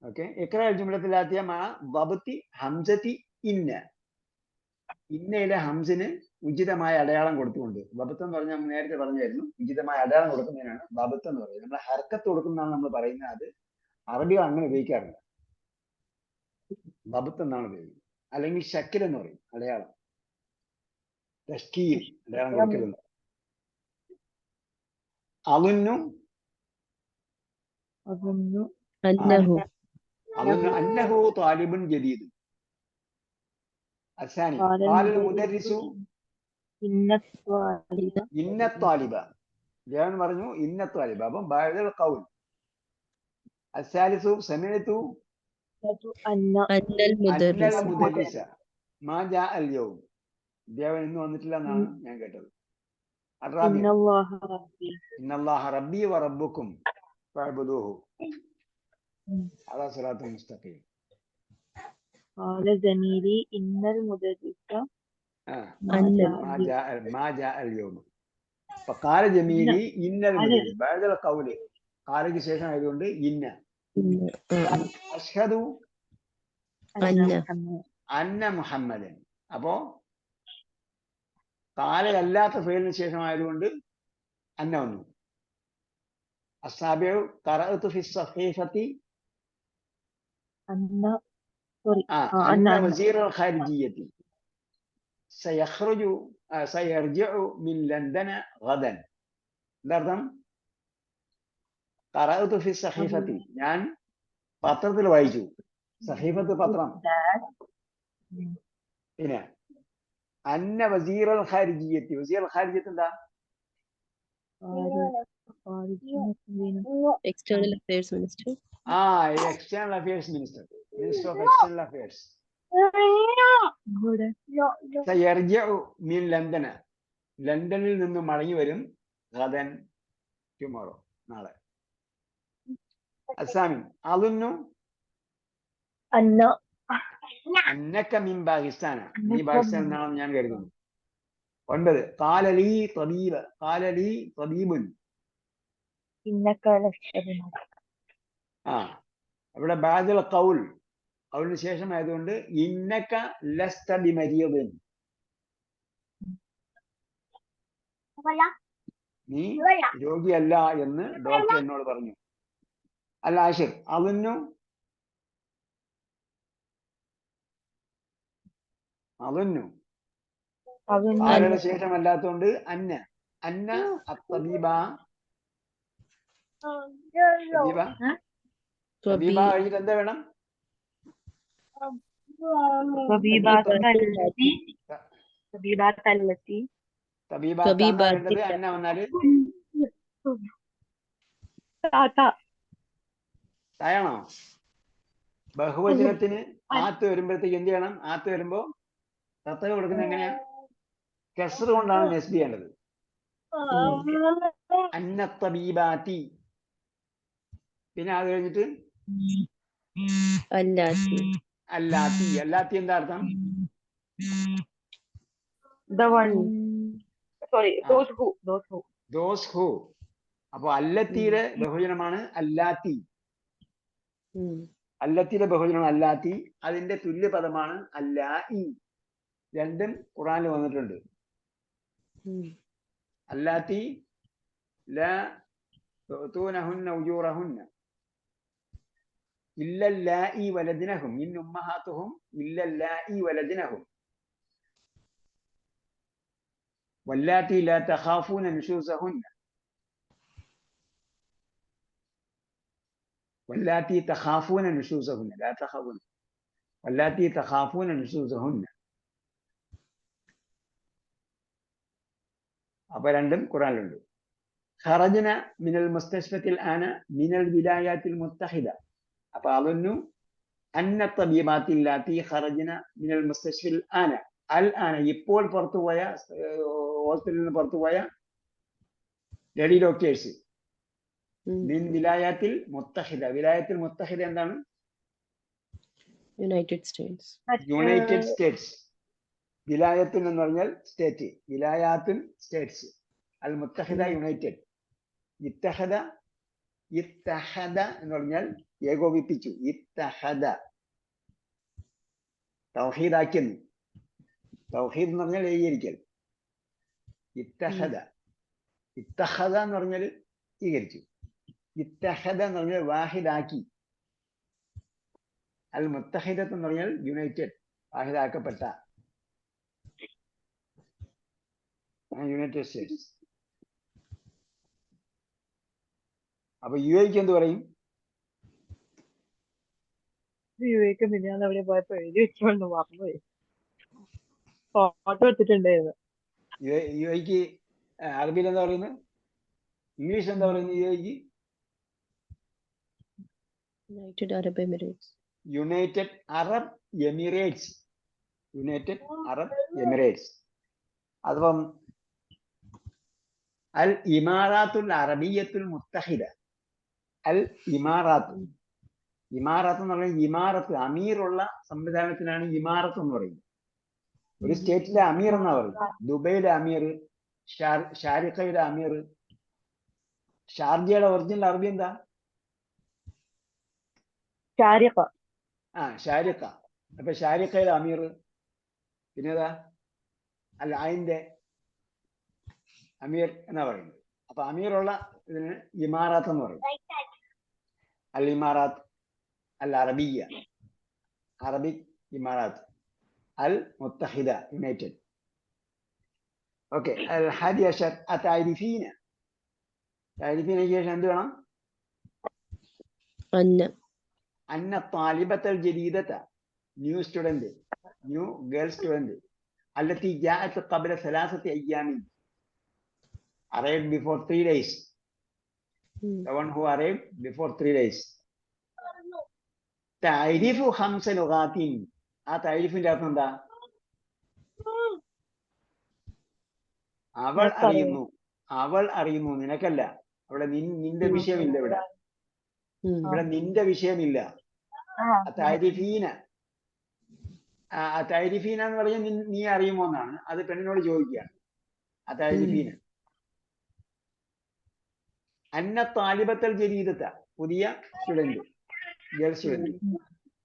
ഓക്കെ. ഇഖ്റ ജുംലത്തിലാത്തിയ മാ ദബ്തി ഹംസതി ഇന്ന. ഇന്നയിലെ ഹംസിന് ഉചിതമായ അടയാളം കൊടുത്തുകൊണ്ട്, ദബ്ത് എന്ന് പറഞ്ഞാൽ നേരത്തെ പറഞ്ഞായിരുന്നു, ഉചിതമായ അടയാളം കൊടുക്കുന്നതിനാണ് ദബ്ത് എന്ന് പറയുന്നത്. നമ്മൾ ഹർക്കത്ത് കൊടുക്കുന്നതാണ് നമ്മൾ പറയുന്നത്. അത് അറബികൾ അങ്ങനെ ഉപയോഗിക്കാറില്ല, ദബ്ത് എന്നാണ് ഉപയോഗിക്കുന്നത്. അല്ലെങ്കിൽ ഷക്കിൽ എന്ന് പറയും, അടയാളം. തഷ്കീൽ, അടയാളം കൊടുക്കലുണ്ട്. അലുന്നു അന്നഹു താലിബുൻ ജദീദ്. അസാനി ഖാലൽ മുദർരിസു ഇന്ന താലിബ. ജാൻ പറഞ്ഞു ഇന്ന താലിബ. അപ്പം ബഅദൽ ഖൗൽ. അസാലിസു സമീഅതു അന്നൽ മുദർരിസ മാ ജാഅ അൽ യൗം. ദേവൻ ഇന്ന് വന്നിട്ടില്ല എന്നാണ് ഞാൻ കേട്ടത്. ഇന്നല്ലാഹ റബ്ബി വ റബ്ബുക്കും ഫഅബ്ദൂഹു അലാ സിറാത്തുൽ മുസ്തഖീം. ഖാല ജമീലി ഇന്നൽ മുദർരിസ മാ ജാഅ അൽ യൗം. ഫഖാല ജമീലി ഇന്നൽ മുദർരിസ. ബഅദൽ ഖൗൽ, ഖാലയ്ക്ക് ശേഷം ആയതുകൊണ്ട് ഇന്ന. അഷ്ഹദു അന്ന മുഹമ്മദൻ. അപ്പോ ഖാലയല്ലാത്ത ഫെയിലിന് ശേഷം ആയതുകൊണ്ട് അന്ന വന്നു. അസ്സാബിഉ ഖറഅതു ഫി സഹീഫത്തി അന്ന വസീർ അൽ ഖാരിജിയ്യത്തി സയർജിഉ മിൻ ലണ്ടന ഗദൻ. എന്താർത്ഥം? ഖറഅതു ഫി സഹീഫത്തി, ഞാൻ പത്രത്തിൽ വായിച്ചു. സഹീഫത്ത് പത്രം. പിന്നെ അന്ന വസീർ അൽ ഖാരിജിയ്യത്തി. വസീർ അൽ ഖാരിജിയ്യത്ത് എന്താ? External affairs minister. External affairs minister, minister of external affairs. സയർജിഉ മിൻ ലണ്ടന, ലണ്ടനിൽ നിന്ന് മടങ്ങി വരും. ഗദൻ, ടുമോറോ, നാളെ. അസാമിൻ അളുന്നു അന്നക മിൻ പാകിസ്ഥാന, നീ പാകിസ്ഥാനിൽ നിന്നാണെന്ന് ഞാൻ കരുതുന്നു. 9 ഖാലലി തബീബ. ഖാലലി തബീബുൻ. അവിടെ ബഅദൽ ഖൗൽ, ഖൗലിന് ശേഷം ആയതുകൊണ്ട് ഇന്നക ലസ്ത ബിമരീദിൻ, നീ രോഗിയല്ല എന്ന് ഡോക്ടർ എന്നോട് പറഞ്ഞു. അൽ ആഷിർ അളുന്നു ഖാലയുടെ ശേഷം അല്ലാത്തതുകൊണ്ട് അന്ന. അന്ന അത്തബീബ. തബീബ കഴിഞ്ഞിട്ട് എന്താ വേണം? തബീബ വേണ്ടത്. അന്ന വന്നാല് തായാണോ? ബഹുവചനത്തിന് ആത്ത് വരുമ്പോഴത്തേക്ക് എന്ത് ചെയ്യണം? ആത്ത് വരുമ്പോ തത്തക കൊടുക്കുന്നത് എങ്ങനെയാ? കെസർ കൊണ്ടാണ് നെസ്ബ് ചെയ്യേണ്ടത്. അന്ന തബീബാത്തി. പിന്നെ അത് കഴിഞ്ഞിട്ട് അല്ലാത്തി. അല്ലാത്തി. അല്ലാത്തി എന്താ അർത്ഥം? The one. Sorry, those who. Those who. അപ്പൊ അല്ലത്തിയുടെ ബഹുജനമാണ് അല്ലാത്തി. അല്ലത്തിയുടെ ബഹുജനമാണ് അല്ലാത്തി. അതിന്റെ തുല്യപദമാണ് അല്ലാഇ. രണ്ടും ഖുർആനിൽ വന്നിട്ടുണ്ട്. അല്ലാത്തി ലാ തുഅതൂനഹുന്ന ഉജൂറഹുന്ന ഇല്ലല്ലാഇ വലദ്നഹും മിൻ ഉമ്മഹാതുഹും ഇല്ലല്ലാഇ വലദ്നഹും വല്ലാത്തി ലാ തഖാഫൂന നുശൂസഹുന്ന വല്ലാത്തി തഖാഫൂന നുശൂസഹുന്ന ലാ തഖാഫൂന വല്ലാത്തി തഖാഫൂന നുശൂസഹുന്ന. അപ്പൊ രണ്ടും ഖുർആനിലുണ്ട്. ഖറജ്ന മിനൽ മുസ്തശ്ഫത്തിൽ ആന മിനൽ വിലായാത്തിൽ മുത്തഹിദ. അപ്പൊ അതൊന്നു അന്ന തബീബാത്തില്ലാത്തി ഖറജ്ന മിനൽ മുസ്തശ്ഫിൽ ആന. അൽ ആന ഇപ്പോൾ പുറത്തുപോയ ഹോസ്പിറ്റലിൽ നിന്ന് പുറത്തുപോയ ലേഡി ഡോക്ടേഴ്സ്. മിൻ വിലായാത്തിൽ മുത്തഹിദ. വിലായത്തിൽ മുത്തഹിദ എന്താണ്? United States. United States. വിലായത്തുൻ എന്ന് പറഞ്ഞാൽ സ്റ്റേറ്റ്. വിലായാത്തുൻ സ്റ്റേറ്റ്സ്. അൽ മുത്തഹിദ യുണൈറ്റഡ്. ഇത്തഹദ എന്ന് പറഞ്ഞാൽ ഏകോപിപ്പിച്ചു. ഇത്തഹദ തൗഹീദാക്കുന്നു. തൗഹീദ് എന്ന് പറഞ്ഞാൽ ഏകീകരിക്കൽ. ഇത്തഹദ. ഇത്തഹദ എന്ന് പറഞ്ഞാൽ ഏകീകരിച്ചു. ഇത്തഹദ എന്ന് പറഞ്ഞാൽ വാഹിദാക്കി. അൽ മുത്തഹിദത്ത് എന്ന് പറഞ്ഞാൽ യുണൈറ്റഡ്, വാഹിദാക്കപ്പെട്ട. United States. അപ്പൊ യു എക്ക് എന്ത് പറയും? യുഎക്ക് പിന്നെ ഞാൻ അവിടെ പോയപ്പോ എഴുതി വെച്ചോണ്ട് മറന്നുപോയി. ഫോട്ടോ എടുത്തിട്ടുണ്ടായിരുന്നു. യു എക്ക് അറബിയിൽ എന്താ പറയുന്നത്? ഇംഗ്ലീഷ് എന്താ പറയുന്നത്? യു എക്ക് United Arab Emirates. United Arab Emirates. United Arab Emirates. അതിപ്പം അൽ ഇമാറാത്തുൽ അറബിയത്തുൽ മുത്തഹിദ. അൽ ഇമാറാത്ത്. ഇമാറാത്ത് എന്ന് പറഞ്ഞാൽ ഇമാറത്ത്, അമീറുള്ള സംവിധാനത്തിനാണ് ഇമാറത്ത് എന്ന് പറയുന്നത്. ഒരു സ്റ്റേറ്റിലെ അമീർ എന്നാ പറയുന്നത്. ദുബൈയിലെ അമീർ, ഷാരിഖയുടെ അമീർ. ഷാർജയുടെ ഒറിജിനൽ അറബി എന്താ? ഷാരിഖ. ഷാരിഖ. അപ്പൊ ഷാരിഖയുടെ അമീർ. പിന്നേതാ? അല്ല, അതിന്റെ അമീർ എന്നാ പറയുന്നത്. അപ്പൊ അമീറുള്ള ഇതിന് ഇമാറാത്ത് എന്ന് പറയും. അൽ ഇമാറാത്ത് അൽ അറബിയ, അറബിക് ഇമാറാത്ത്. അൽ മുത്തഹിദ യുണൈറ്റഡ്. ഓക്കെ. അൽ ഹാദി അശർ അതാരിഫീന. താരിഫീനയ്ക്ക് ശേഷം എന്ത് വേണം? അന്ന താലിബത്തൽ ജദീദത, new student, new girl student. അല്ലത്തി ജാഅത് ഖബ്ല 3 അയ്യാമിൻ, arrived before 3 days. The one who arrived before 3 days. തഅരിഫു 5 ലുഗാത്തിൻ. ആ തഅരിഫിന്റെ അർത്ഥം എന്താ? അവൾ അറിയുന്നു. അവൾ അറിയുന്നു, നിനക്കല്ല. അവിടെ നിന്റെ വിഷയമില്ല. ഇവിടെ നിന്റെ വിഷയമില്ല. തഅരിഫീന. തഅരിഫീന എന്ന് പറഞ്ഞാൽ നീ അറിയുമോ എന്നാണ്. അത് പെണ്ണിനോട് ചോദിക്കുകയാണ്. തഅരിഫീന. അന്ന താലിബത്തൽ ജദീദത, പുതിയ സ്റ്റുഡന്റ്, ഗേൾ സ്റ്റുഡന്റ്.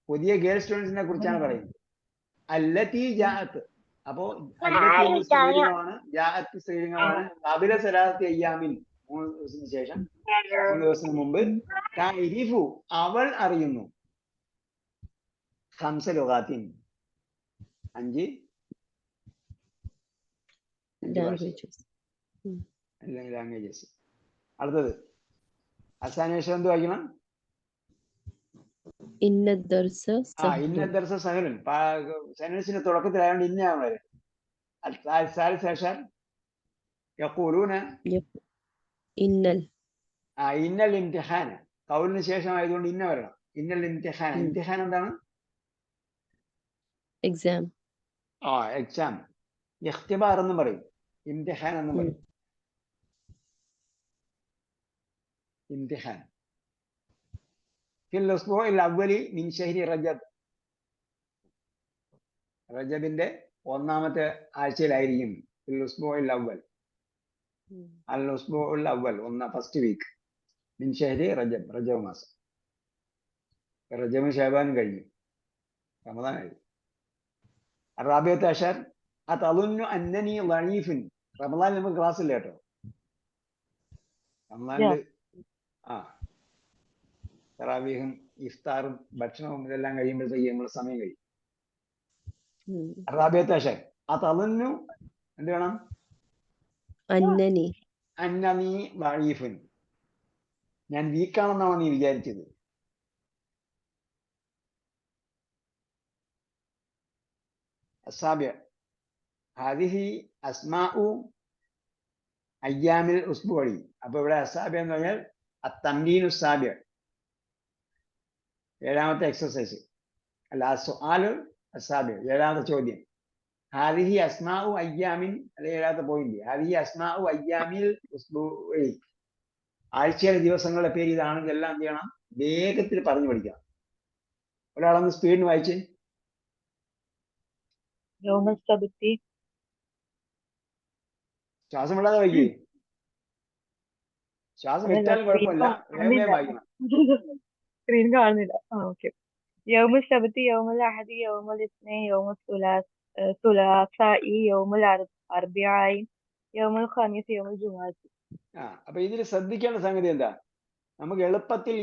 പുതിയ ഗേൾ സ്റ്റുഡൻസിനെ കുറിച്ചാണ് പറയുന്നത്. അല്ലത്തി ജാഅത്ത്. അപ്പോ അല്ലത്തി സ്ത്രീലിംഗമാണ്, ജാഅത്ത് സ്ത്രീലിംഗമാണ്. ഖബല 3 അയ്യാമിൻ, 3 ദിവസത്തിന് ശേഷം, 3 ദിവസത്തിന് മുമ്പ്. തഅരിഫു, അവൾ അറിയുന്നു. 5 ലുഗാത്തിൻ, 5 ലാംഗ്വേജസ്. അടുത്തത് അസാനേഷം എന്ത് വായിക്കണം? ഇന്ന ദർസ സഹലൻ. സെന്റൻസിന്റെ തുടക്കത്തിലായതുകൊണ്ട് ഇന്നയാണ് വരെ. ഇന്നൽ ഇംതിഹാൻ. കൗലിന് ശേഷം ആയതുകൊണ്ട് ഇന്ന വരണം. ഇന്നൽ ഇംതിഹാൻ. ഇംതിഹാൻ എന്താണ്? എക്സാം. എക്സാം. ഇഖ്തിബാർ എന്നും പറയും, ഇംതിഹാൻ എന്നും പറയും. ഇംതിഹാൻ ഫിൽ ഉസ്ബൂഇൽ അവ്വലി മിൻ ശഹ്രി റജബ്. റജബിന്റെ ഒന്നാമത്തെ ആഴ്ചയിലായിരിക്കും ഫിൽ ഉസ്ബൂഇൽ അവ്വൽ. അൽ ഉസ്ബൂഉൽ അവ്വൽ, ഫസ്റ്റ് വീക്ക് മിൻ ശഹ്രി റജബ്, റജബ് മാസം. റജബും ശഅബാനും കഴിഞ്ഞു, റമദാൻ കഴിഞ്ഞു. റാബിയത്ത് അശർ അതളുന്നു അന്നനി ളഈഫുൻ. റമദാനിൽ നമുക്ക് ക്ലാസ് ഇല്ല കേട്ടോ. റമദാനിൽ തറാവീഹും ഇഫ്താറും ഭക്ഷണവും ഇതെല്ലാം കഴിയുമ്പോഴത്തേക്ക് നമ്മൾ സമയം കഴിയും. റാബിയത്ത് അശർ അതളുന്നു എന്ത് വേണം? അന്നനി ളഈഫുൻ. ഞാൻ വീക്കാണെന്നാണ് നീ വിചാരിച്ചത്. السابع هذه أسماء أيام الأسبوع. അപ്പോൾ ഇവിടെ അസാബിയ എന്ന് പറഞ്ഞാൽ അത്തംരീനു സാബിയ, ഏഴാമത്തെ എക്സസൈസ് അല്ല, സുആലു അസാബിയ, ഏഴാമത്തെ ചോദ്യം. ഹാദിഹി അസ്മാഉ അയ്യാമിൻ, അല്ലെ ഏഴാമത്തെ പോയിന്റ്. ഹാദിഹി അസ്മാഉ അയ്യാമിൽ ഉസ്ബൂഇ. ആഴ്ചയിലെ ദിവസങ്ങളുടെ പേര് ഇതാണെങ്കിൽ എല്ലാം എന്ത് ചെയ്യണം? വേഗത്തിൽ പറഞ്ഞു പഠിക്കാം. ഒരാളൊന്ന് സ്പീഡിന് വായിച്ച്. ശ്വാസം വിടാതെ വായിക്കേ. ശ്വാസം വിട്ടാലും കുഴപ്പമില്ല, വേഗം വായിക്കണം. സ്ക്രീൻ കാണുന്നില്ല. ഓക്കെ. യൗമുൽ സബ്തി, യൗമുൽ അഹദി, യൗമുൽ ഇസ്നൈൻ, യൗമുൽ സുലാസാഇ, യൗമുൽ അർബിഈ, യൗമുൽ ഖമീസ്, യൗമുൽ ജുമുഅത്തി. അപ്പൊ ഇതിൽ ശ്രദ്ധിക്കേണ്ട സംഗതി എന്താ? നമുക്ക് എളുപ്പത്തിൽ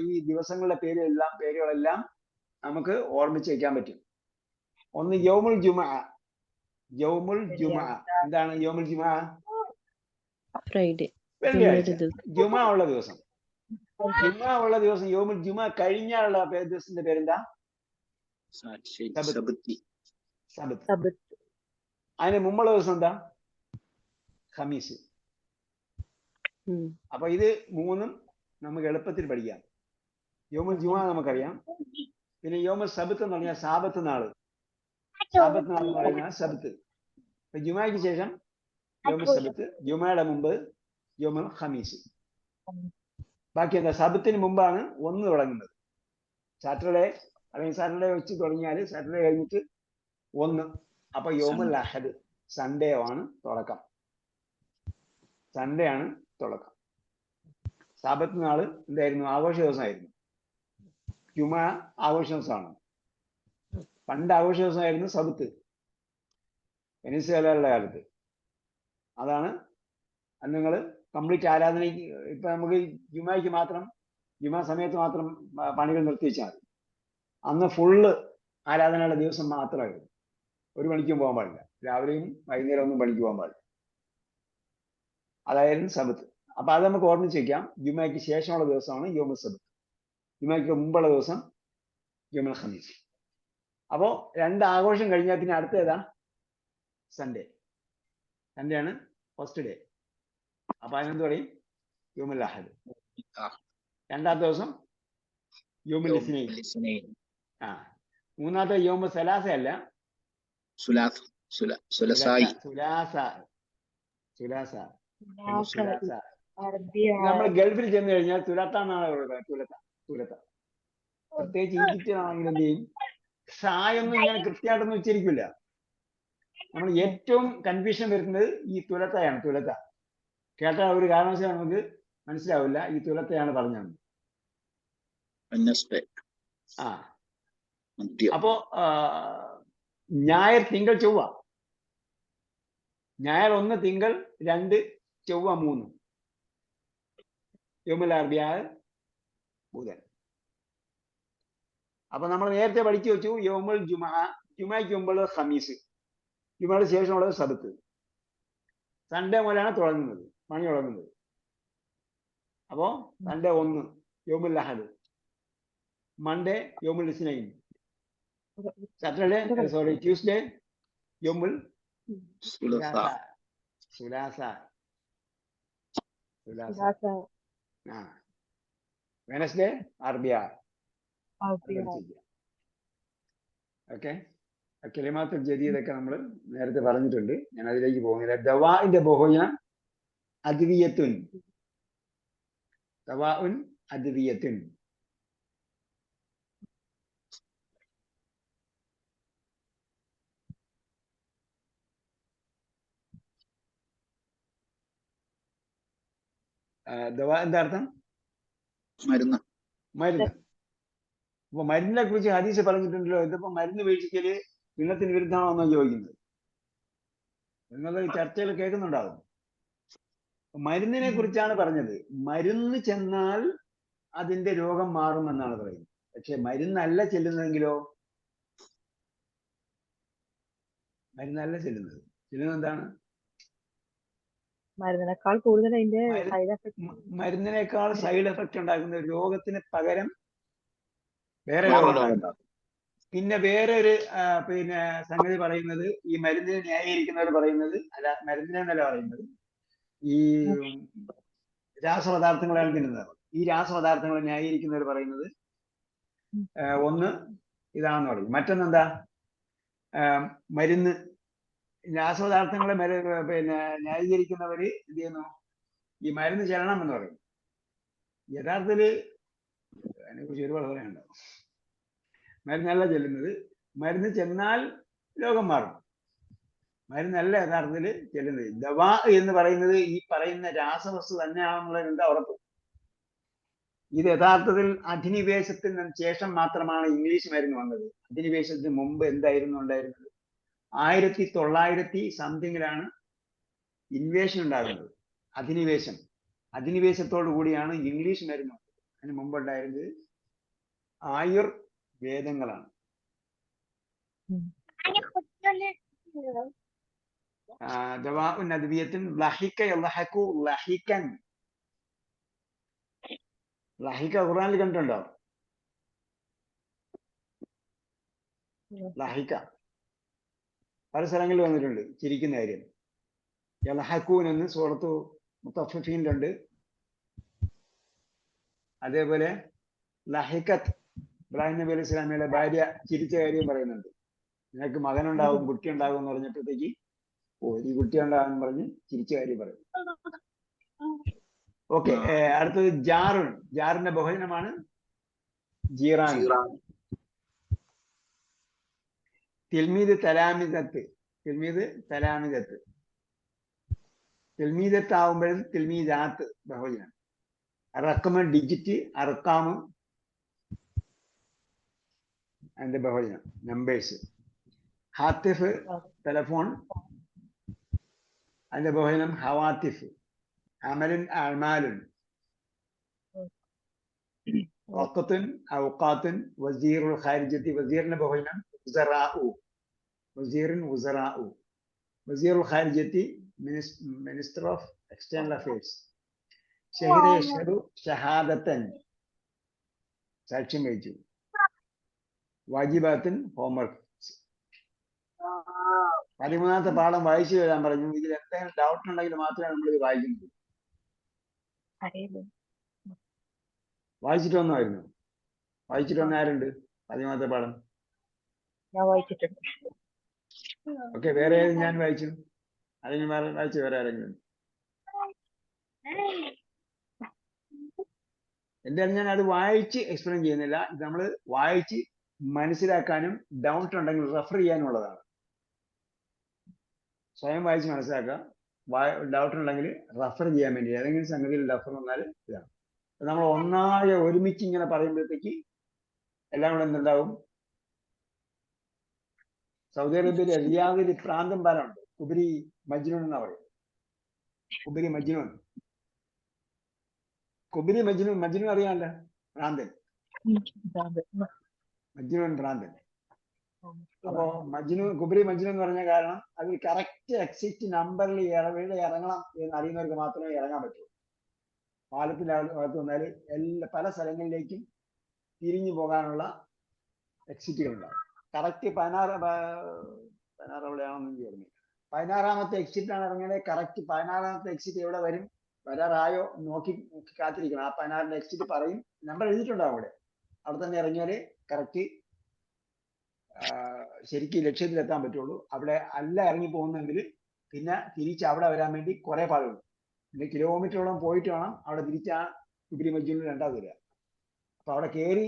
ഈ ദിവസങ്ങളുടെ പേരുകളെല്ലാം നമുക്ക് ഓർമ്മിച്ച് വയ്ക്കാൻ പറ്റും. ഒന്ന് യൗമുൽ ജുമുഅ. യൗമുൽ ജുമുഅ എന്താണ്? യൗമുൽ ജുമുഅ ഫ്രൈഡേ, വെള്ളിയാഴ്ച. ജുമുഅ ഉള്ള ദിവസം. ജുമുഅ ഉള്ള ദിവസം യൗമുൽ ജുമുഅ കഴിഞ്ഞാലുള്ള ദിവസത്തിന്റെ പേരെന്താ? സബത്ത്. അതിന് മുമ്പുള്ള ദിവസം എന്താ? ഖമീസ്. അപ്പൊ ഇത് മൂന്നും നമുക്ക് എളുപ്പത്തിൽ പഠിക്കാം. യൗമുൽ ജുമുഅ നമുക്കറിയാം. പിന്നെ യൗമുൽ സബത്ത് എന്ന് പറഞ്ഞാൽ സാബത്ത് നാള്. സാബത്ത് നാൾ എന്ന് പറയുന്നത് സബത്ത്. അപ്പൊ ജുമുഅയ്ക്ക് ശേഷം യൗമുൽ സബത്ത്, ജുമുഅയുടെ മുമ്പ് യൗമുൽ ഖമീസ്. ബാക്കി എന്താ? സബത്തിന് മുമ്പാണ് ഒന്ന് തുടങ്ങുന്നത്. സാറ്റർഡേ അല്ലെങ്കിൽ സാറ്റർഡേ വെച്ച് തുടങ്ങിയാൽ സാറ്റർഡേ കഴിഞ്ഞിട്ട് ഒന്ന്. അപ്പൊ യൗമുൽ അഹദ്, സൺഡേ ആണ് തുടക്കം. സൺഡേ ആണ് തുടക്കം. സാബത്ത് നാള് എന്തായിരുന്നു? ആഘോഷ ദിവസമായിരുന്നു. ജുമുഅ ആഘോഷ ദിവസമാണ്. പണ്ട് ആഘോഷ ദിവസമായിരുന്നു സബത്ത്, വെനിസ്വേലയുടെ കാലത്ത്. അതാണ് നിങ്ങൾ കംപ്ലീറ്റ് ആരാധനയ്ക്ക്. ഇപ്പൊ നമുക്ക് ജുമുഅയ്ക്ക് മാത്രം, ജുമുഅ സമയത്ത് മാത്രം പണികൾ നിർത്തിവെച്ചാൽ മതി. അന്ന് ഫുള്ള് ആരാധനയുടെ ദിവസം മാത്രമായിരുന്നു. ഒരു പണിക്കും പോകാൻ പാടില്ല. രാവിലെയും വൈകുന്നേരം ഒന്നും പണിക്ക് പോകാൻ പാടില്ല. അതായിരുന്നു സബത്ത്. അപ്പൊ അത് നമുക്ക് ഓർമ്മിച്ച് വയ്ക്കാം. ജുമുഅയ്ക്ക് ശേഷമുള്ള ദിവസമാണ് യൗമുൽ സബത്ത്. ജുമുഅയ്ക്ക് മുമ്പുള്ള ദിവസം യൗമുൽ ഖമീസ്. അപ്പോ രണ്ട് ആഘോഷം കഴിഞ്ഞാൽ പിന്നെ അടുത്ത ഏതാ? സൺഡേ. സൺഡേ ആണ് ഫസ്റ്റ് ഡേ. അപ്പൊ അതിനെന്ത് പറയും? യൗമുൽ അഹദ്. രണ്ടാമത്തെ ദിവസം യൗമുൽ ഇസ്നൈൻ. മൂന്നാമത്തെ യൗമുൽ സലാസ അല്ല, നമ്മൾ ഗൾഫിൽ ചെന്ന് കഴിഞ്ഞാൽ തുലത്ത എന്നാണ് പറയുന്നത്. തുലത്ത. പ്രത്യേകിച്ച് ഈജിപ്തിലാണെങ്കിൽ എന്ത് ചെയ്യും? ഷായൊന്നും ഇങ്ങനെ കൃത്യമായിട്ടൊന്നും ഉച്ചരിക്കില്ല. നമ്മൾ ഏറ്റവും കൺഫ്യൂഷൻ വരുന്നത് ഈ തുലത്തയാണ്. തുലത്ത കേട്ടാൽ ഒരു കാരണവശാലും നമുക്ക് മനസ്സിലാവില്ല. ഈ തുലത്തയാണ് പറഞ്ഞത്. അപ്പോ ഞായർ, തിങ്കൾ, ചൊവ്വ. ഞായർ 1, തിങ്കൾ 2, ചൊവ്വ 3, യൗമുൽ അർബിഅ ബുധൻ. അപ്പൊ നമ്മൾ നേരത്തെ പഠിച്ചു വെച്ചു യൗമുൽ ജുമുഅ. ജുമുഅയ്ക്ക് മുമ്പുള്ളത് ഖമീസ്, ജുമുഅയുടെ ശേഷമുള്ളത് സബത്ത്. സൺഡേ മുതലാണ് തുടങ്ങുന്നത്, പണി തുടങ്ങുന്നത്. അപ്പോ സൺഡേ 1 യൗമുൽ അഹദ്, മൺഡേ യൗമുൽ ഇസ്നൈൻ, സാറ്റർഡേ ട്യൂസ്ഡേ യൗമുൽ സുലാസ. വെനസ്ഡേ അർബിയ. ഓക്കെ, കലിമാത്തുൽ ജദീദൊക്കെ നമ്മൾ നേരത്തെ പറഞ്ഞിട്ടുണ്ട്, ഞാൻ അതിലേക്ക് പോകുന്നില്ല. ദവാഇന്റെ ബഹുവചനം അദ്വിയത്തുൻ. ദവാഉൻ അദ്വിയത്തുൻ. ദവാ എന്താ അർത്ഥം? മരുന്ന്. മരുന്ന്. അപ്പൊ മരുന്നിനെ കുറിച്ച് ഹദീസ് പറഞ്ഞിട്ടുണ്ടല്ലോ. ഇതിപ്പോ മരുന്ന് വീഴ്ചയ്ക്കല് സുന്നത്തിന് വിരുദ്ധമാണോ എന്നാണ് ചോദിക്കുന്നത്. നിങ്ങൾ ചർച്ചകൾ കേൾക്കുന്നുണ്ടാവും. മരുന്നിനെ കുറിച്ചാണ് പറഞ്ഞത്. മരുന്ന് ചെന്നാൽ അതിന്റെ രോഗം മാറുമെന്നാണ് പറയുന്നത്. പക്ഷെ മരുന്നല്ല ചെല്ലുന്നതെങ്കിലോ? മരുന്നല്ല ചെല്ലുന്നത്. ചെല്ലുന്നത് എന്താണ്? മരുന്നിനേക്കാൾ കൂടുതൽ അതിന്റെ സൈഡ് എഫക്ട്. മരുന്നിനേക്കാൾ സൈഡ് എഫക്റ്റ് ഉണ്ടാക്കുന്ന രോഗത്തിന് പകരം വേറെ വേറൊരു രോഗം. രോഗം. പിന്നെ വേറെ ഒരു പിന്നെ സംഗതി പറയുന്നത്, ഈ മരുന്നിനെ ന്യായീകരിക്കുന്നവർ പറയുന്നത്, അല്ല മരുന്നിനെ എന്നല്ല പറയുന്നത്, ഈ രാസപദാർത്ഥങ്ങളാണ് തിന്നുന്നത്. ഈ രാസപദാർത്ഥങ്ങളെ ന്യായീകരിക്കുന്നവർ പറയുന്നത് ഒന്ന് ഇതാണെന്ന് പറയും. മറ്റൊന്നെന്താ? മരുന്ന് രാസപദാർത്ഥങ്ങളെ പിന്നെ ന്യായീകരിക്കുന്നവര് എന്ത് ചെയ്യുന്നു? ഈ മരുന്ന് ചെല്ലണം എന്ന് പറയും. യഥാർത്ഥത്തില് അതിനെക്കുറിച്ച് ഒരുപാട് പറയാനുണ്ടാവും. മരുന്നല്ല ചെല്ലുന്നത്. മരുന്ന് ചെന്നാൽ രോഗം മാറും. മരുന്നല്ല യഥാർത്ഥത്തിൽ ചെല്ലുന്നത്. ദവാ എന്ന് പറയുന്നത് ഈ പറയുന്ന രാസവസ്തു തന്നെയാണെന്നുള്ളത് എന്താ ഉറപ്പ്? ഇത് യഥാർത്ഥത്തിൽ അധിനിവേശത്തിന് ശേഷം മാത്രമാണ് ഇംഗ്ലീഷ് മരുന്ന് വന്നത്. അധിനിവേശത്തിന് മുമ്പ് എന്തായിരുന്നു ഉണ്ടായിരുന്നത്? 1900 സംതിങ്ങിലാണ് ഇൻവേഷൻ ഉണ്ടാകുന്നത്. അധിനിവേശത്തോടു കൂടിയാണ് ഇംഗ്ലീഷ് മരുന്ന്. അതിന് മുമ്പ് ഉണ്ടായിരുന്നത് ആയുർവേദങ്ങളാണ്. ദവാഉൻ അദ്വിയത്തുൻ ലഹിക യൽഹഖു ലഹികൻ. ലഹിക ഖുർആനിൽ കണ്ടിട്ടുണ്ടോ? ലഹിക പല സ്ഥലങ്ങളിൽ വന്നിട്ടുണ്ട്, ചിരിക്കുന്ന കാര്യം. യൽഹഖൂൻ എന്ന് സൂറത്തു മുത്തഫിഫീനിലുണ്ട്. അതേപോലെ ലഹികത്ത്, ഇബ്രാഹിം നബി അലൈഹി സ്വലാമയുടെ ഭാര്യ ചിരിച്ച കാര്യം പറയുന്നുണ്ട്. നിനക്ക് മകനുണ്ടാവും, കുട്ടി ഉണ്ടാകും എന്ന് പറഞ്ഞപ്പോഴത്തേക്ക് ഈ കുട്ടി ഉണ്ടാകും പറഞ്ഞ് ചിരിച്ച കാര്യം പറയും. ഓക്കെ, അടുത്തത് ജാറുൻ. ജാറിന്റെ ബഹുവചനമാണ് ജീറാൻ. തിൽമീദ് തലാമിദത്ത്. തിൽമീദത്ത് ആവുമ്പോഴും തിൽമീദാത്ത് ബഹുവചനം. റക്കമ ഡിജിറ്റ്, അർക്കാമ് അതിന്റെ ബഹുവചനം നമ്പേഴ്സ്. ഹാത്തിഫ് ടെലഫോൺ, അതിന്റെ ബഹുവചനം ഹവാത്തിഫ്. അമലുൻ അമാലുൻ. വഖത്തുൻ ഔഖാത്തുൻ. വസീറുൽ ഖാരിജത്തി. വസീറിന്റെ ബഹുവചനം ഉസറാഉ. വസീറുൻ ഉസറാഉ. വസീറുൽ ഖാരിജത്തി മിനിസ്റ്റർ ഓഫ് എക്സ്റ്റേണൽ അഫയേഴ്സ്. ഷഹീദ് യഷ്ഹദു ഷഹാദത്തൻ, സാക്ഷ്യം വഹിച്ചു. വാജിബാത്തുൻ ഹോംവർക്ക്. 13ാമത്തെ പാഠം വായിച്ചു വരാൻ പറഞ്ഞു. ഇതിൽ എന്തെങ്കിലും ഡൗട്ട് ഉണ്ടെങ്കിൽ മാത്രമേ നമ്മൾ ഇത് വായിക്കുന്നത്. വായിച്ചിട്ട് വന്നായിരുന്നു? വായിച്ചിട്ട് വന്ന ആരുണ്ട്? 13ാമത്തെ പാഠം. ഞാൻ വായിച്ചിട്ടുണ്ട്. ഓക്കെ, വേറെ ഏത് ഞാൻ വായിച്ചു? അല്ലെങ്കിൽ വായിച്ചു വേറെ ആരെങ്കിലും? എന്തായാലും ഞാൻ അത് വായിച്ച് എക്സ്പ്ലെയിൻ ചെയ്യുന്നില്ല. ഇത് നമ്മൾ വായിച്ച് മനസ്സിലാക്കാനും ഡൗട്ട് ഉണ്ടെങ്കിൽ റെഫർ ചെയ്യാനുള്ളതാണ്. സ്വയം വായിച്ച് മനസ്സിലാക്കുക. ഡൗട്ട് ഉണ്ടെങ്കിൽ റെഫർ ചെയ്യാൻ വേണ്ടി ഏതെങ്കിലും സംഗതിയിൽ റെഫർ വന്നാൽ ഇതാണ്. നമ്മൾ ഒന്നാകെ ഒരുമിച്ച് ഇങ്ങനെ പറയുമ്പോഴത്തേക്ക് എല്ലാം കൂടെ എന്തുണ്ടാവും? സൗദി അറേബ്യയിലെ റിയാദിൽ പ്രാന്തം പാലമുണ്ട്, കുബരി മജ്നൂൻ എന്നാ പറയും. കുബരി മജ്നൂൻ അറിയാമല്ല? ഭ്രാന്തൻ. മജ്നൂൻ ഭ്രാന്തൻ. അപ്പോ കുബരി മജ്നൂൻ എന്ന് പറഞ്ഞ കാരണം അതിൽ കറക്റ്റ് എക്സിറ്റ് നമ്പറിൽ ഇറങ്ങണം എന്ന് അറിയുന്നവർക്ക് മാത്രമേ ഇറങ്ങാൻ പറ്റൂ. പാലത്തിന്റെ അകത്ത് വന്നാൽ പല സ്ഥലങ്ങളിലേക്കും തിരിഞ്ഞു പോകാനുള്ള എക്സിറ്റുകൾ ഉണ്ടാവും. കറക്റ്റ് 16 എവിടെയാണെന്ന് എനിക്ക് ഓർമ്മയില്ല. 16ാമത്തെ എക്സിറ്റാണ് ഇറങ്ങിയത്. കറക്റ്റ് 16ാമത്തെ എക്സിറ്റ് എവിടെ വരും, വരാറായോ നോക്കി കാത്തിരിക്കണം. ആ 16ന്റെ എക്സിറ്റ് പറയും, നമ്പർ എഴുതിയിട്ടുണ്ടാവും അവിടെ. അവിടെ തന്നെ ഇറങ്ങിയാല് കറക്റ്റ് ശരിക്കും ലക്ഷ്യത്തിലെത്താൻ പറ്റുള്ളൂ. അവിടെ അല്ല ഇറങ്ങി പോകുന്നെങ്കിൽ പിന്നെ തിരിച്ച് അവിടെ വരാൻ വേണ്ടി കുറെ പാടുണ്ട്. പിന്നെ കിലോമീറ്ററോളം പോയിട്ട് വേണം അവിടെ തിരിച്ച് ആ കുബിരി മസ്ജിദിൽ രണ്ടാമത് വരിക. അപ്പൊ അവിടെ കയറി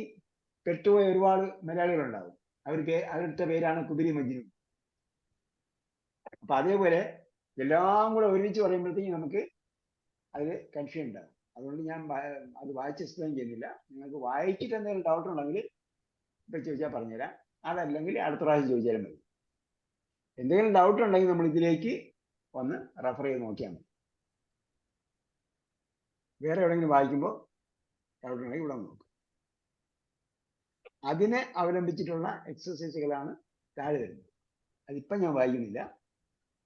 പെട്ടുപോയ ഒരുപാട് മലയാളികളുണ്ടാവും. അവരുടെ പേരാണ് കുബിരി മസ്ജിദ്. അപ്പൊ അതേപോലെ എല്ലാം കൂടെ ഒരുമിച്ച് പറയുമ്പോഴത്തേക്കും നമുക്ക് അതിൽ കൺഫ്യൂഷൻ ഉണ്ടാകും. അതുകൊണ്ട് ഞാൻ അത് വായിച്ച് എക്സ്പ്ലെയിൻ ചെയ്യുന്നില്ല. നിങ്ങൾക്ക് വായിച്ചിട്ട് എന്തെങ്കിലും ഡൗട്ട് ഉണ്ടെങ്കിൽ ഇപ്പൊ ചോദിച്ചാൽ പറഞ്ഞുതരാം. അതല്ലെങ്കിൽ അടുത്ത പ്രാവശ്യം ചോദിച്ചാലും മതി. എന്തെങ്കിലും ഡൗട്ട് ഉണ്ടെങ്കിൽ നമ്മൾ ഇതിലേക്ക് ഒന്ന് റെഫർ ചെയ്ത് നോക്കിയാൽ മതി. വേറെ എവിടെയെങ്കിലും വായിക്കുമ്പോൾ ഡൗട്ട് ഉണ്ടെങ്കിൽ ഇവിടെ നോക്കും. അതിനെ അവലംബിച്ചിട്ടുള്ള എക്സസൈസുകളാണ് താഴെ വരുന്നത്. അതിപ്പം ഞാൻ വായിക്കുന്നില്ല.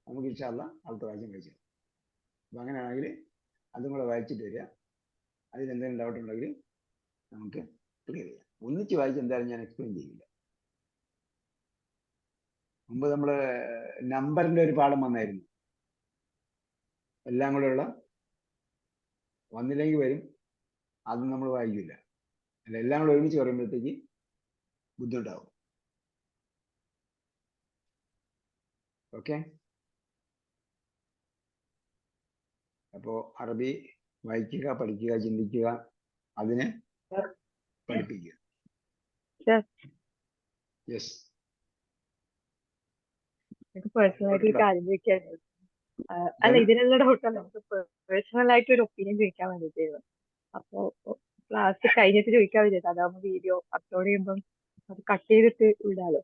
നമുക്ക് ഇൻഷാ അല്ലാഹ് അടുത്ത പ്രാവശ്യം കഴിച്ചു. അപ്പം അങ്ങനെയാണെങ്കിൽ അതും കൂടെ വായിച്ചിട്ട് വരിക. അതിലെന്തെങ്കിലും ഡൗട്ട് ഉണ്ടെങ്കിൽ നമുക്ക് ക്ലിയർ ചെയ്യാം. ഒന്നിച്ച് വായിച്ച് എന്തായാലും ഞാൻ എക്സ്പ്ലെയിൻ ചെയ്യില്ല. മുമ്പ് നമ്മൾ നമ്പറിന്റെ ഒരു പാഠം വന്നായിരുന്നു. എല്ലാം കൂടെ ഉള്ള വന്നില്ലെങ്കിൽ വരും. അത് നമ്മൾ വായിക്കില്ല. അല്ല, എല്ലാം കൂടെ ഒരുമിച്ച് പറയുമ്പോഴത്തേക്ക് ബുദ്ധിമുട്ടാവും. ഓക്കെ. അപ്പോൾ അറബി വായിക്കുക, പഠിക്കുക, ചിന്തിക്കുക, അതിനെ പഠിപ്പിക്കുക. യെസ്. പേഴ്സണലായിട്ട് ഈ കാര്യം ചോദിക്കായിരുന്നു. അല്ല, ഇതിനുള്ള ഡൗട്ടല്ല, നമുക്ക് പേഴ്സണൽ ആയിട്ട് ഒരു ഒപ്പീനിയൻ ചോദിക്കാൻ വേണ്ടിയിട്ടായിരുന്നു. അപ്പോ ക്ലാസ് കഴിഞ്ഞിട്ട് ചോദിക്കാൻ വേണ്ടിയിട്ട്, അതാവുമ്പോൾ വീഡിയോ അപ്ലോഡ് ചെയ്യുമ്പം അത് കട്ട് ചെയ്തിട്ട് വിടാലോ.